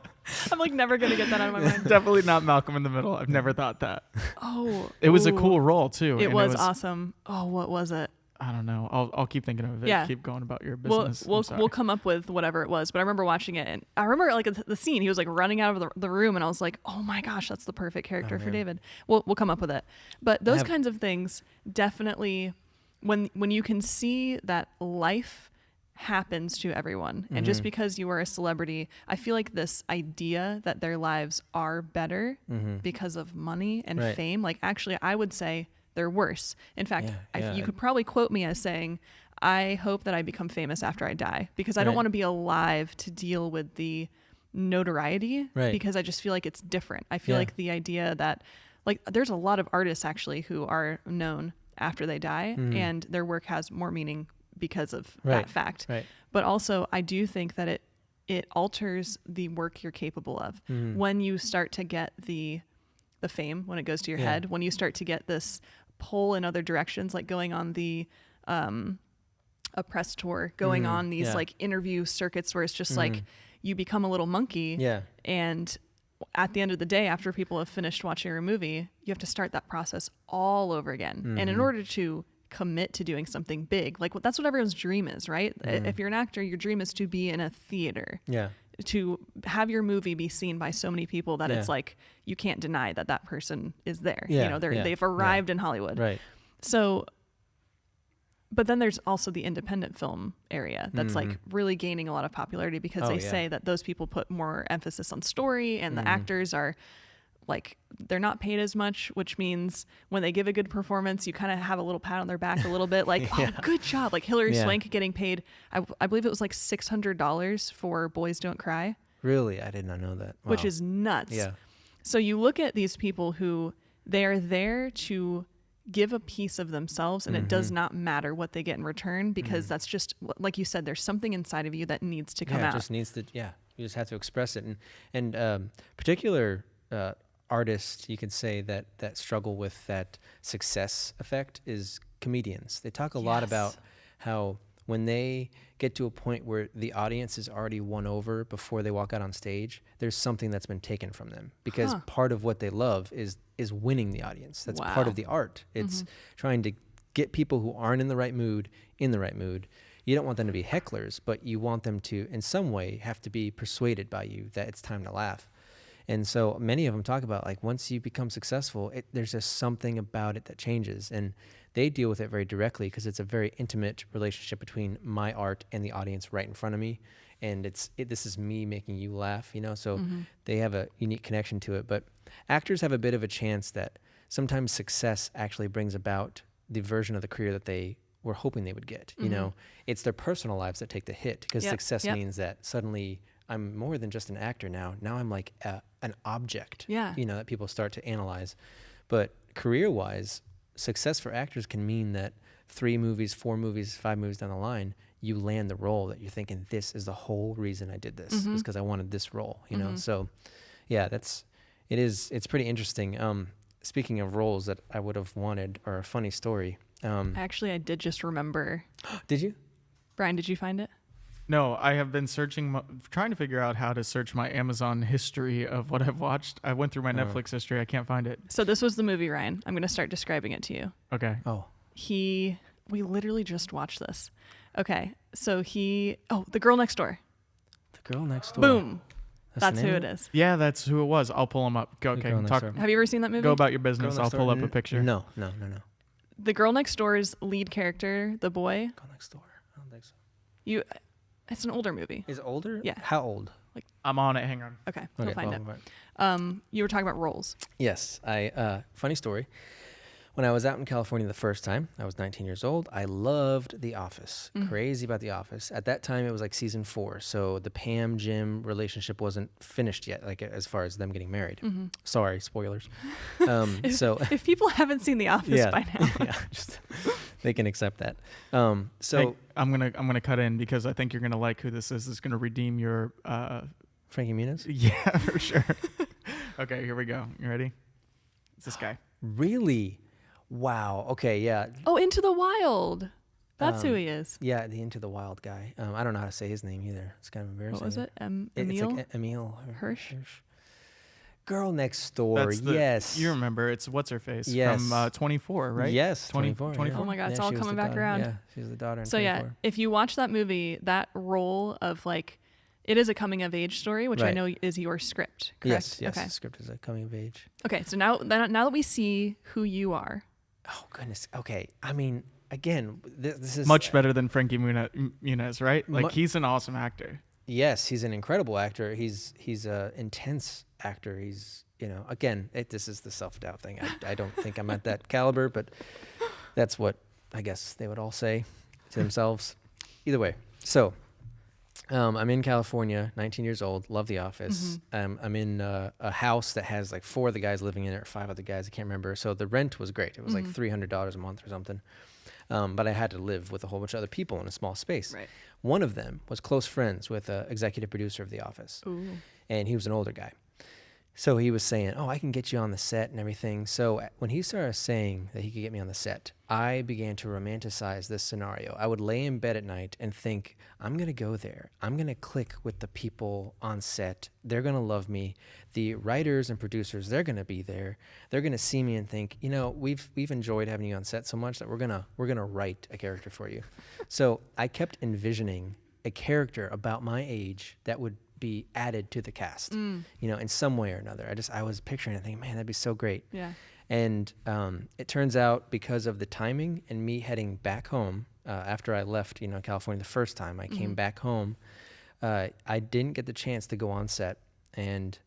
I'm like never going to get that out of my mind. Definitely not Malcolm in the Middle. I've never thought that. Oh. It was a cool role, too. It was awesome. Oh, what was it? I don't know. I'll keep thinking of it. Yeah. Keep going about your business. We'll come up with whatever it was. But I remember watching it, and I remember like the scene. He was like running out of the room, and I was like, oh my gosh, that's the perfect character for David. We'll come up with it. But those kinds of things definitely, when you can see that life happens to everyone, and just because you are a celebrity, I feel like this idea that their lives are better because of money and fame, like actually I would say they're worse. In fact, you could probably quote me as saying, I hope that I become famous after I die, because I don't want to be alive to deal with the notoriety, because I just feel like it's different. I feel like the idea that, like, there's a lot of artists actually who are known after they die, and their work has more meaning because of that fact. Right. But also, I do think that it alters the work you're capable of when you start to get the fame, when it goes to your head, when you start to get this pull in other directions, like going on the a press tour, going on these like interview circuits where it's just like you become a little monkey, and at the end of the day, after people have finished watching your movie, you have to start that process all over again. And in order to commit to doing something big, like that's what everyone's dream is, right? If you're an actor, your dream is to be in a theater, to have your movie be seen by so many people that it's like you can't deny that person is there. You know, they've arrived in Hollywood. Right. So But then there's also the independent film area that's like really gaining a lot of popularity because they say that those people put more emphasis on story, and the actors are like, they're not paid as much, which means when they give a good performance, you kind of have a little pat on their back a little bit, like, oh, good job. Like Hilary Swank getting paid, I believe it was like $600 for Boys Don't Cry. Really? I did not know that. Wow. Which is nuts. Yeah. So you look at these people who they are there to give a piece of themselves, and it does not matter what they get in return, because that's just, like you said, there's something inside of you that needs to come out. It just needs to, you just have to express it. And particular artists, you could say, that struggle with that success effect is comedians. They talk a lot about how when they get to a point where the audience is already won over before they walk out on stage, there's something that's been taken from them, because part of what they love is winning the audience. That's part of the art. It's trying to get people who aren't in the right mood in the right mood. You don't want them to be hecklers, but you want them to, in some way, have to be persuaded by you that it's time to laugh. And so many of them talk about, like, once you become successful, there's just something about it that changes. And they deal with it very directly because it's a very intimate relationship between my art and the audience right in front of me. And this is me making you laugh, so they have a unique connection to it. But actors have a bit of a chance that sometimes success actually brings about the version of the career that they were hoping they would get. It's their personal lives that take the hit, because success means that suddenly I'm more than just an actor now. Now I'm like an object, that people start to analyze. But career-wise, success for actors can mean that 3 movies, 4 movies, 5 movies down the line, you land the role that you're thinking, this is the whole reason I did this, is because I wanted this role, So, yeah, it's pretty interesting. Speaking of roles that I would have wanted, or a funny story. Actually, I did just remember. Did you? Brian, did you find it? No, I have been trying to figure out how to search my Amazon history of what I've watched. I went through my Netflix history. I can't find it. So this was the movie, Ryan. I'm going to start describing it to you. Okay. Oh. We literally just watched this. Okay. So The Girl Next Door. The Girl Next Door. Boom. That's who it is. Yeah, that's who it was. I'll pull him up. Go. Okay. Have you ever seen that movie? Go about your business. I'll pull up a picture. No. The Girl Next Door's lead character, the boy. Girl Next Door. I don't think so. It's an older movie. Is it older? Yeah. How old? I'm on it. Hang on. Okay. We'll find it. You were talking about roles. Yes. Funny story. When I was out in California the first time, I was 19 years old. I loved The Office. Crazy about The Office. At that time, it was like season 4. So the Pam-Jim relationship wasn't finished yet, like as far as them getting married. Sorry, spoilers. If people haven't seen The Office by now. They can accept that. Hey, I'm gonna cut in because I think you're gonna like who this is. It's gonna redeem your Frankie Muniz? Yeah, for sure. Okay, here we go. You ready? It's this guy. Really? Wow. Okay, yeah. Oh, Into the Wild. That's who he is. Yeah, the Into the Wild guy. I don't know how to say his name either. It's kind of embarrassing. What was it? Emil? It's like Emil Hirsch? Girl Next Door. Yes. You remember? It's what's her face from 24, right? Yes, 24. 24. Oh my God, it's all coming back around. Yeah, she's the daughter. So 24. If you watch that movie, that role of like, it is a coming of age story, which I know is your script, correct? Yes. Okay. The script is a coming of age. Okay, so now that we see who you are. Oh goodness. Okay. I mean, again, this is much better than Frankie Muniz, right? Like he's an awesome actor. Yes, he's an incredible actor. He's an intense actor. He's again, this is the self-doubt thing. I don't think I'm at that caliber, but that's what I guess they would all say to themselves. Either way, so I'm in California, 19 years old, love The Office. I'm in a house that has like 4 of the guys living in it, or 5 other guys, I can't remember. So the rent was great. It was like $300 a month or something. But I had to live with a whole bunch of other people in a small space. Right. One of them was close friends with an executive producer of The Office. Ooh. And he was an older guy. So he was saying, oh, I can get you on the set and everything. So when he started saying that he could get me on the set, I began to romanticize this scenario. I would lay in bed at night and think, I'm going to go there. I'm going to click with the people on set. They're going to love me. The writers and producers, they're going to be there. They're going to see me and think, we've enjoyed having you on set so much that we're going to write a character for you. So I kept envisioning a character about my age that would be added to the cast, in some way or another. I was picturing it thinking, man, that'd be so great. Yeah. And it turns out because of the timing and me heading back home after I left, California the first time, I came back home. I didn't get the chance to go on set, and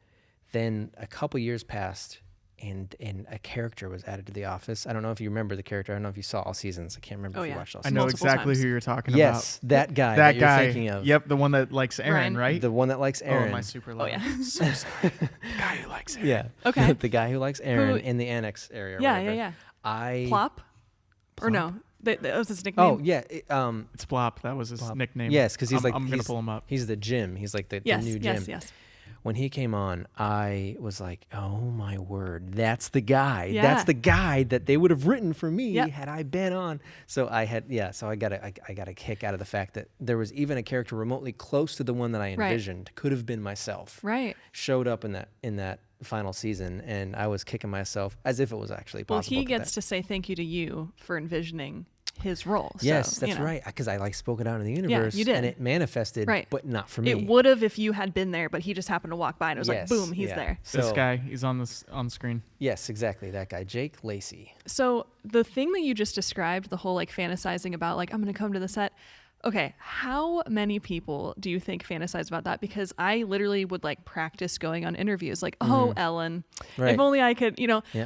then a couple years passed, and a character was added to The Office. I don't know if you remember the character. I don't know if you saw all seasons. I can't remember if you watched all seasons. I know exactly who you're talking about. Yes, that guy that you're thinking of. Yep, the one that likes Aaron, right? The one that likes Aaron. Oh, my super love. Oh, yeah. So sorry. The guy who likes Aaron. Yeah. Okay. The guy who likes Aaron in the annex area. Yeah. Plop? Or no? That was his nickname? Oh, yeah. It's Plop. That was his nickname. Yes, because he's I'm going to pull him up. He's the Jim. He's like the new Jim. Yes. When he came on, I was like, oh my word, that's the guy. Yeah. That's the guy that they would have written for me had I been on. So I got a kick out of the fact that there was even a character remotely close to the one that I envisioned, could have been myself. Right. Showed up in that final season, and I was kicking myself as if it was actually possible. Well, he gets to say thank you to you for envisioning his role. Yes, so, that's right. Because I spoke it out in the universe, you did. And it manifested, but not for me. It would have if you had been there, but he just happened to walk by and it was like, boom, he's there. So, this guy, he's on screen. Yes, exactly. That guy, Jake Lacey. So the thing that you just described, the whole like fantasizing about like, I'm going to come to the set. Okay, how many people do you think fantasize about that? Because I literally would like practice going on interviews like, oh, Ellen, if only I could,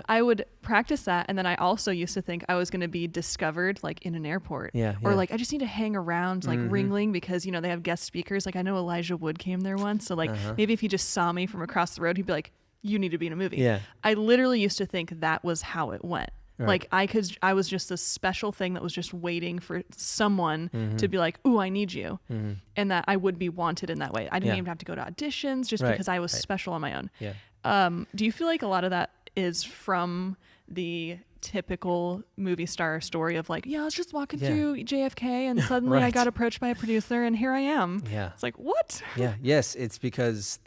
I would practice that. And then I also used to think I was going to be discovered like in an airport or like I just need to hang around like Ringling because, they have guest speakers. Like I know Elijah Wood came there once. So like maybe if he just saw me from across the road, he'd be like, you need to be in a movie. Yeah. I literally used to think that was how it went. Right. Like I was just this special thing that was just waiting for someone to be like, ooh, I need you. And that I would be wanted in that way. I didn't even have to go to auditions just because I was special on my own. Yeah. Do you feel like a lot of that is from the typical movie star story of like, I was just walking through JFK and suddenly I got approached by a producer and here I am. Yeah. It's like, what? Yeah. Yes. It's because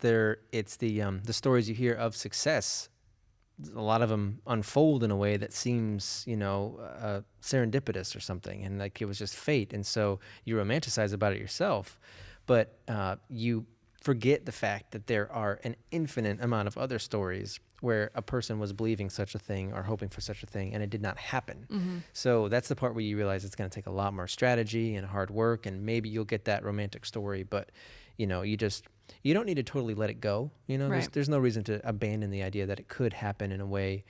it's the stories you hear of success. A lot of them unfold in a way that seems, serendipitous or something, and like it was just fate. And so you romanticize about it yourself, but you forget the fact that there are an infinite amount of other stories where a person was believing such a thing or hoping for such a thing, and it did not happen. So that's the part where you realize it's going to take a lot more strategy and hard work, and maybe you'll get that romantic story, but you don't need to totally let it go. There's no reason to abandon the idea that it could happen in a way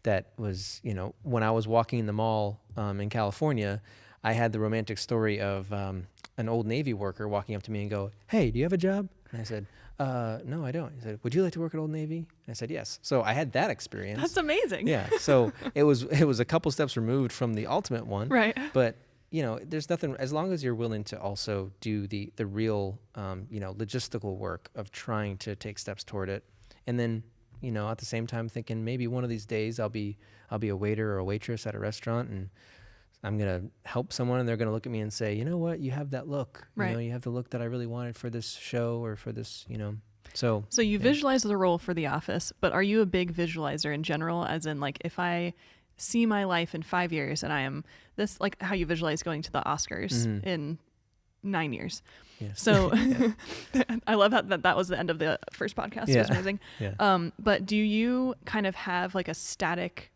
that was, when I was walking in the mall in California, I had the romantic story of an old Navy worker walking up to me and go, hey, do you have a job? And I said, no, I don't. He said, would you like to work at Old Navy? And I said, yes. So I had that experience. That's amazing. Yeah. So it was a couple steps removed from the ultimate one. Right. But there's nothing, as long as you're willing to also do the real, logistical work of trying to take steps toward it. And then, at the same time thinking maybe one of these days I'll be a waiter or a waitress at a restaurant and I'm going to help someone and they're going to look at me and say, you know what, you have that look, you have the look that I really wanted for this show or for this, So you visualize the role for The Office, but are you a big visualizer in general? As in like, if I see my life in 5 years and I am this, like how you visualize going to the Oscars in 9 years. Yes. So I love how that was the end of the first podcast. It was amazing. Yeah. But do you kind of have like a static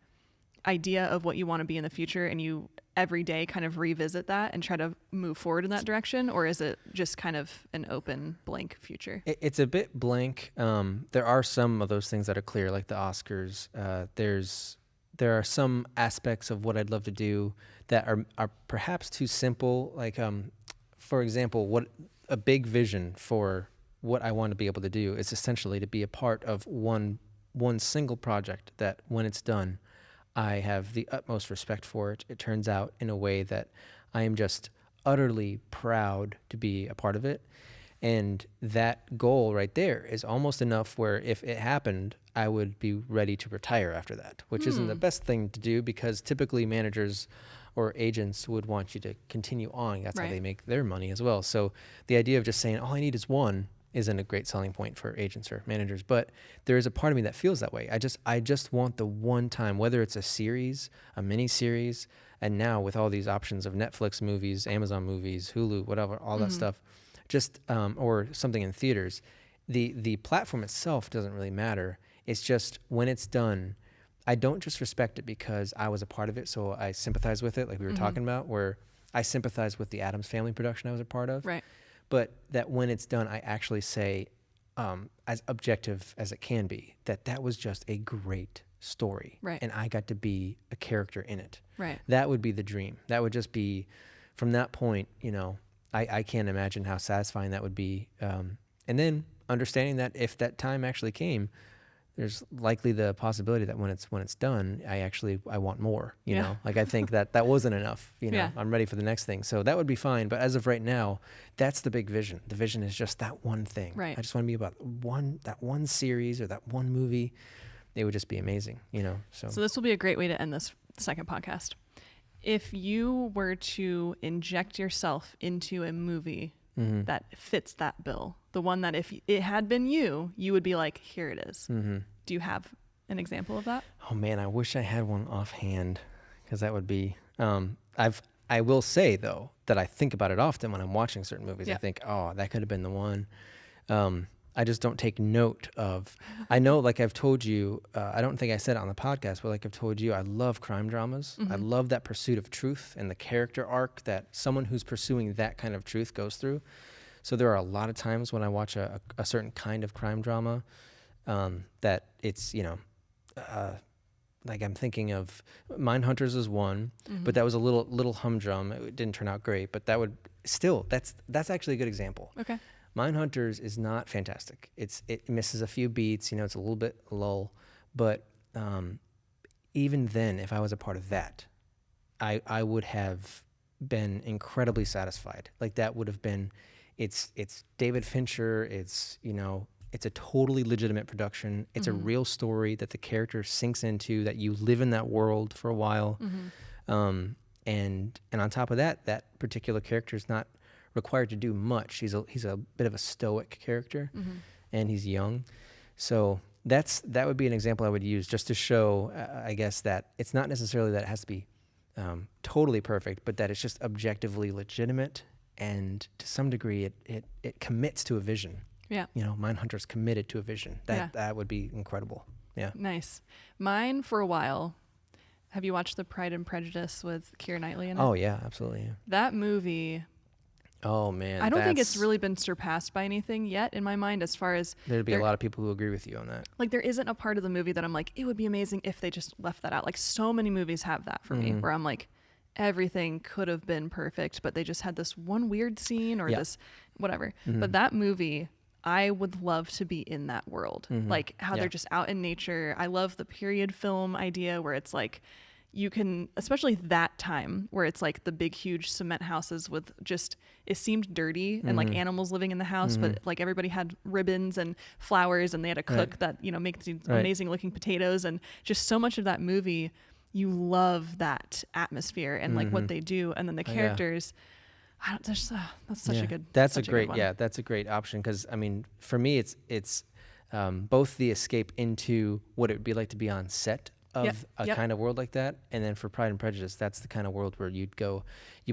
idea of what you want to be in the future and you every day kind of revisit that and try to move forward in that direction? Or is it just kind of an open blank future? It's a bit blank. There are some of those things that are clear, like the Oscars. There are some aspects of what I'd love to do that are perhaps too simple. Like, for example, what a big vision for what I want to be able to do is essentially to be a part of one single project that when it's done, I have the utmost respect for it. It turns out in a way that I am just utterly proud to be a part of it. And that goal right there is almost enough where if it happened, I would be ready to retire after that, which isn't the best thing to do because typically managers or agents would want you to continue on. That's how they make their money as well. So the idea of just saying, all I need is one isn't a great selling point for agents or managers, but there is a part of me that feels that way. I just want the one time, whether it's a series, a mini series, and now with all these options of Netflix movies, Amazon movies, Hulu, whatever, all that stuff, just or something in theaters. The platform itself doesn't really matter. It's just when it's done, I don't just respect it because I was a part of it, so I sympathize with it, like we were talking about, where I sympathize with the Addams Family production I was a part of. Right. But that when it's done, I actually say, as objective as it can be, that was just a great story. Right. And I got to be a character in it. Right. That would be the dream. That would just be, from that point, I can't imagine how satisfying that would be. And then understanding that if that time actually came, there's likely the possibility that when it's done, I want more, you know, like I think that wasn't enough, I'm ready for the next thing. So that would be fine. But as of right now, that's the big vision. The vision is just that one thing. Right. I just want to be about that one series or that one movie. It would just be amazing, So this will be a great way to end this second podcast. If you were to inject yourself into a movie that fits that bill, the one that if it had been you would be like, here it is. Do you have an example of that? Oh man, I wish I had one offhand, because that would be, I will say though, that I think about it often when I'm watching certain movies. I think, oh, that could have been the one. I just don't take note of, I know, like I've told you, I don't think I said it on the podcast, but like I've told you, I love crime dramas. I love that pursuit of truth and the character arc that someone who's pursuing that kind of truth goes through. So there are a lot of times when I watch a certain kind of crime drama that it's, like I'm thinking of Mindhunters is one, but that was a little humdrum. It didn't turn out great, but that would still, that's actually a good example. Okay. Mindhunters is not fantastic. It misses a few beats, it's a little bit lull, but even then, if I was a part of that, I would have been incredibly satisfied. Like that would have been, it's David Fincher. It's a totally legitimate production. It's a real story that the character sinks into, that you live in that world for a while, and on top of that, that particular character is not required to do much. He's a bit of a stoic character, and he's young. So that would be an example I would use just to show, I guess, that it's not necessarily that it has to be totally perfect, but that it's just objectively legitimate, and to some degree it commits to a vision. Yeah. Mindhunter's committed to a vision. That would be incredible. Yeah. Nice. Mine, for a while, have you watched the Pride and Prejudice with Keira Knightley in it? Oh yeah, absolutely. Yeah. That movie. Oh man, I don't think it's really been surpassed by anything yet in my mind, as far as there'd be a lot of people who agree with you on that. Like there isn't a part of the movie that I'm like, it would be amazing if they just left that out. Like so many movies have that for me, where I'm like, everything could have been perfect, but they just had this one weird scene or this whatever. But that movie, I would love to be in that world. Like how they're just out in nature. I love the period film idea where it's like, you can, especially that time where it's like the big, huge cement houses with just, it seemed dirty and like animals living in the house, but like everybody had ribbons and flowers, and they had a cook that, make these amazing looking potatoes, and just so much of that movie, you love that atmosphere and like what they do. And then the characters, that's such a good, that's a great option. Cause I mean, for me, it's both the escape into what it would be like to be on set of a kind of world like that, and then for Pride and Prejudice, that's the kind of world where you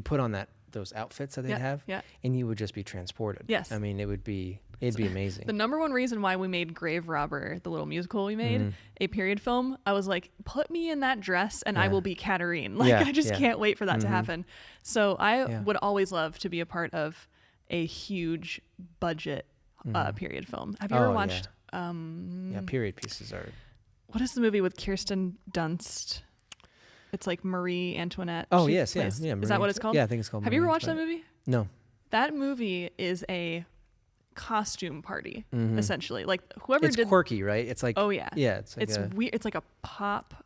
put on those outfits that they have, and you would just be transported. Yes, I mean it'd be amazing. The number one reason why we made Grave Robber, the little musical we made, a period film, I was like, put me in that dress and I will be Katarine. Like I just can't wait for that to happen. So I would always love to be a part of a huge budget period film. Have you ever watched? Period pieces are. What is the movie with Kirsten Dunst? It's like Marie Antoinette. Oh, yes. Is that what it's called? Yeah, I think it's called Have you ever watched that movie? No. That movie is a costume party, essentially. Like whoever it's quirky, right? It's like, oh yeah. Yeah. It's weird. It's like a pop.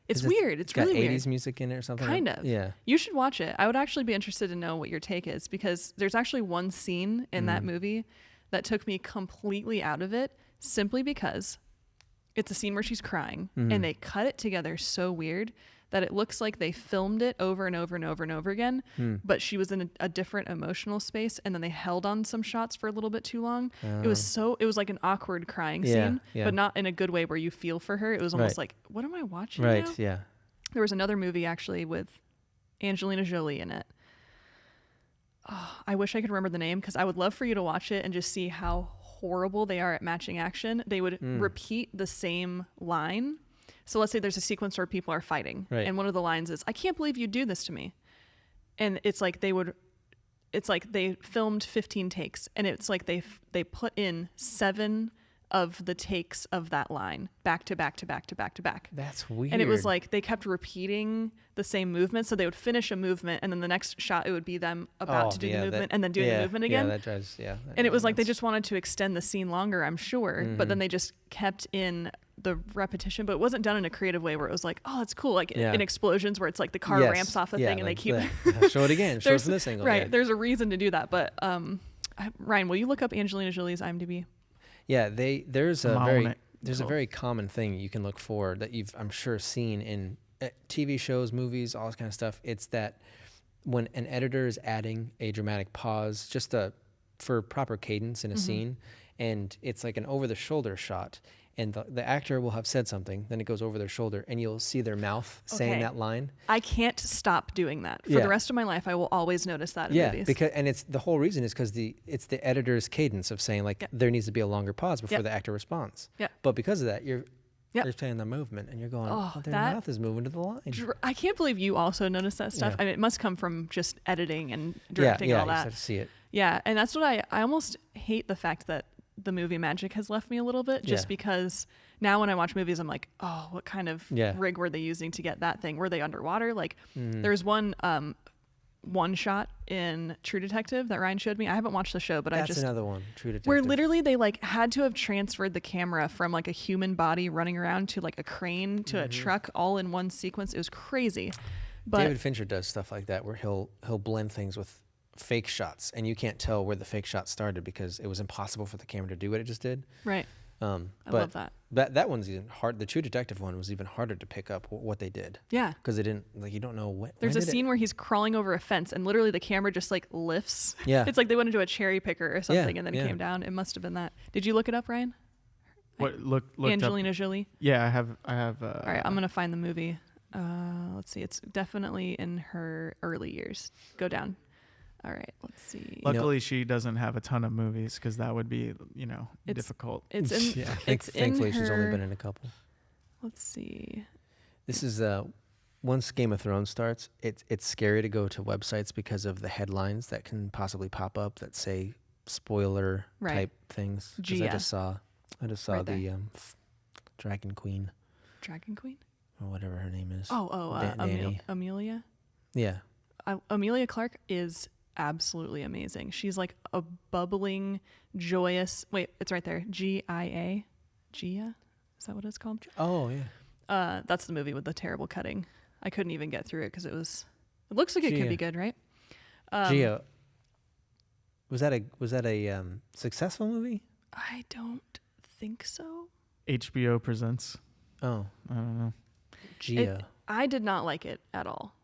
It's weird. It's really weird. 80s music in it or something? Kind of. Yeah. You should watch it. I would actually be interested to know what your take is, because there's actually one scene in that movie that took me completely out of it, simply because it's a scene where she's crying and they cut it together so weird that it looks like they filmed it over and over and over and over again, but she was in a different emotional space, and then they held on some shots for a little bit too long. It was like an awkward crying scene, but not in a good way where you feel for her. It was almost like, what am I watching now? Yeah. There was another movie actually with Angelina Jolie in it. Oh, I wish I could remember the name, because I would love for you to watch it and just see how horrible they are at matching action. They would repeat the same line. So let's say there's a sequence where people are fighting, and one of the lines is, "I can't believe you do this to me." and it's like they filmed 15 takes, and it's like they put in 7 of the takes of that line back to back to back to back to back. That's weird. And it was like they kept repeating the same movement, so they would finish a movement, and then the next shot it would be them about to do the movement and then doing the movement again. And it was like they just wanted to extend the scene longer, I'm sure, but then they just kept in the repetition, but it wasn't done in a creative way where it was like, oh, it's cool, like in explosions where it's like the car ramps off a thing and they keep show it again, show it from this angle. Right, there's a reason to do that. But Ryan, will you look up Angelina Jolie's IMDb? Yeah, there's a very common thing you can look for that you've, I'm sure, seen in TV shows, movies, all this kind of stuff. It's that when an editor is adding a dramatic pause, just for proper cadence in a scene, and it's like an over-the-shoulder shot, and the actor will have said something, then it goes over their shoulder, and you'll see their mouth saying that line. I can't stop doing that. For the rest of my life, I will always notice that in movies. And it's the whole reason is because it's the editor's cadence of saying, like, there needs to be a longer pause before the actor responds. But because of that, they're saying the movement, and you're going, their mouth is moving to the line. I can't believe you also noticed that stuff. I mean, it must come from just editing and directing and all that. You just have to see it. Yeah, and that's what I almost hate the fact that the movie magic has left me a little bit, just because now when I watch movies, I'm like, oh, what kind of rig were they using to get that thing? Were they underwater? Like there's one shot in True Detective that Ryan showed me. I haven't watched the show, but that's another one, True Detective, where literally they like had to have transferred the camera from like a human body running around to like a crane to a truck all in one sequence. It was crazy. But David Fincher does stuff like that where he'll blend things with fake shots, and you can't tell where the fake shot started because it was impossible for the camera to do what it just did. Right. I love that. That one's even hard. The True Detective one was even harder to pick up what they did. Yeah. Because they didn't, like, you don't know when. There's a scene where he's crawling over a fence, and literally the camera just like lifts. Yeah. It's like they went into a cherry picker or something, and then it came down. It must have been that. Did you look it up, Ryan? What look Angelina Jolie? Yeah, I have. All right, I'm gonna find the movie. Let's see. It's definitely in her early years. Go down. All right, let's see. Luckily, she doesn't have a ton of movies because that would be, difficult. It's in. Thankfully, she's only been in a couple. Let's see. This is once Game of Thrones starts, it's scary to go to websites because of the headlines that can possibly pop up that say spoiler type things. Gia. I just saw right the Dragon Queen. Dragon Queen? Or whatever her name is. Amelia? Yeah. Amelia Clarke is absolutely amazing. She's like a bubbling, joyous. Wait, it's right there. Gia. Gia? Is that what it's called? Oh yeah. That's the movie with the terrible cutting. I couldn't even get through it because it looks like it could be good, right? Gia. Was that a successful movie? I don't think so. HBO presents. Oh, I don't know. Gia. I did not like it at all.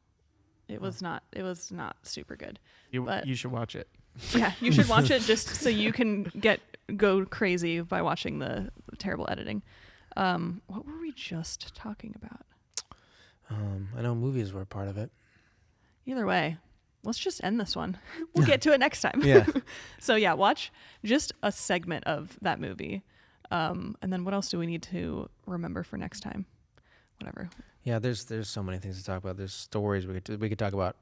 It was not super good. You should watch it. Yeah, you should watch it just so you can go crazy by watching the terrible editing. What were we just talking about? I know movies were a part of it. Either way, let's just end this one. We'll get to it next time. Yeah. So yeah, watch just a segment of that movie. And then what else do we need to remember for next time? Whatever. Yeah, there's so many things to talk about. There's stories we could talk about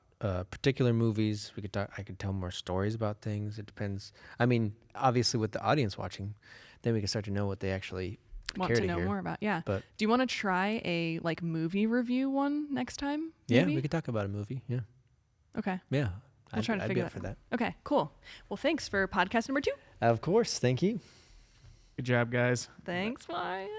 particular movies. I could tell more stories about things. It depends. I mean, obviously with the audience watching, then we can start to know what they actually want to know more about. Yeah. But do you want to try a like movie review one next time? Maybe? Yeah, we could talk about a movie. Yeah. Okay. Yeah. We'll try to figure that out. For that. Okay, cool. Well, thanks for podcast number 2. Of course. Thank you. Good job, guys. Thanks, Ryan.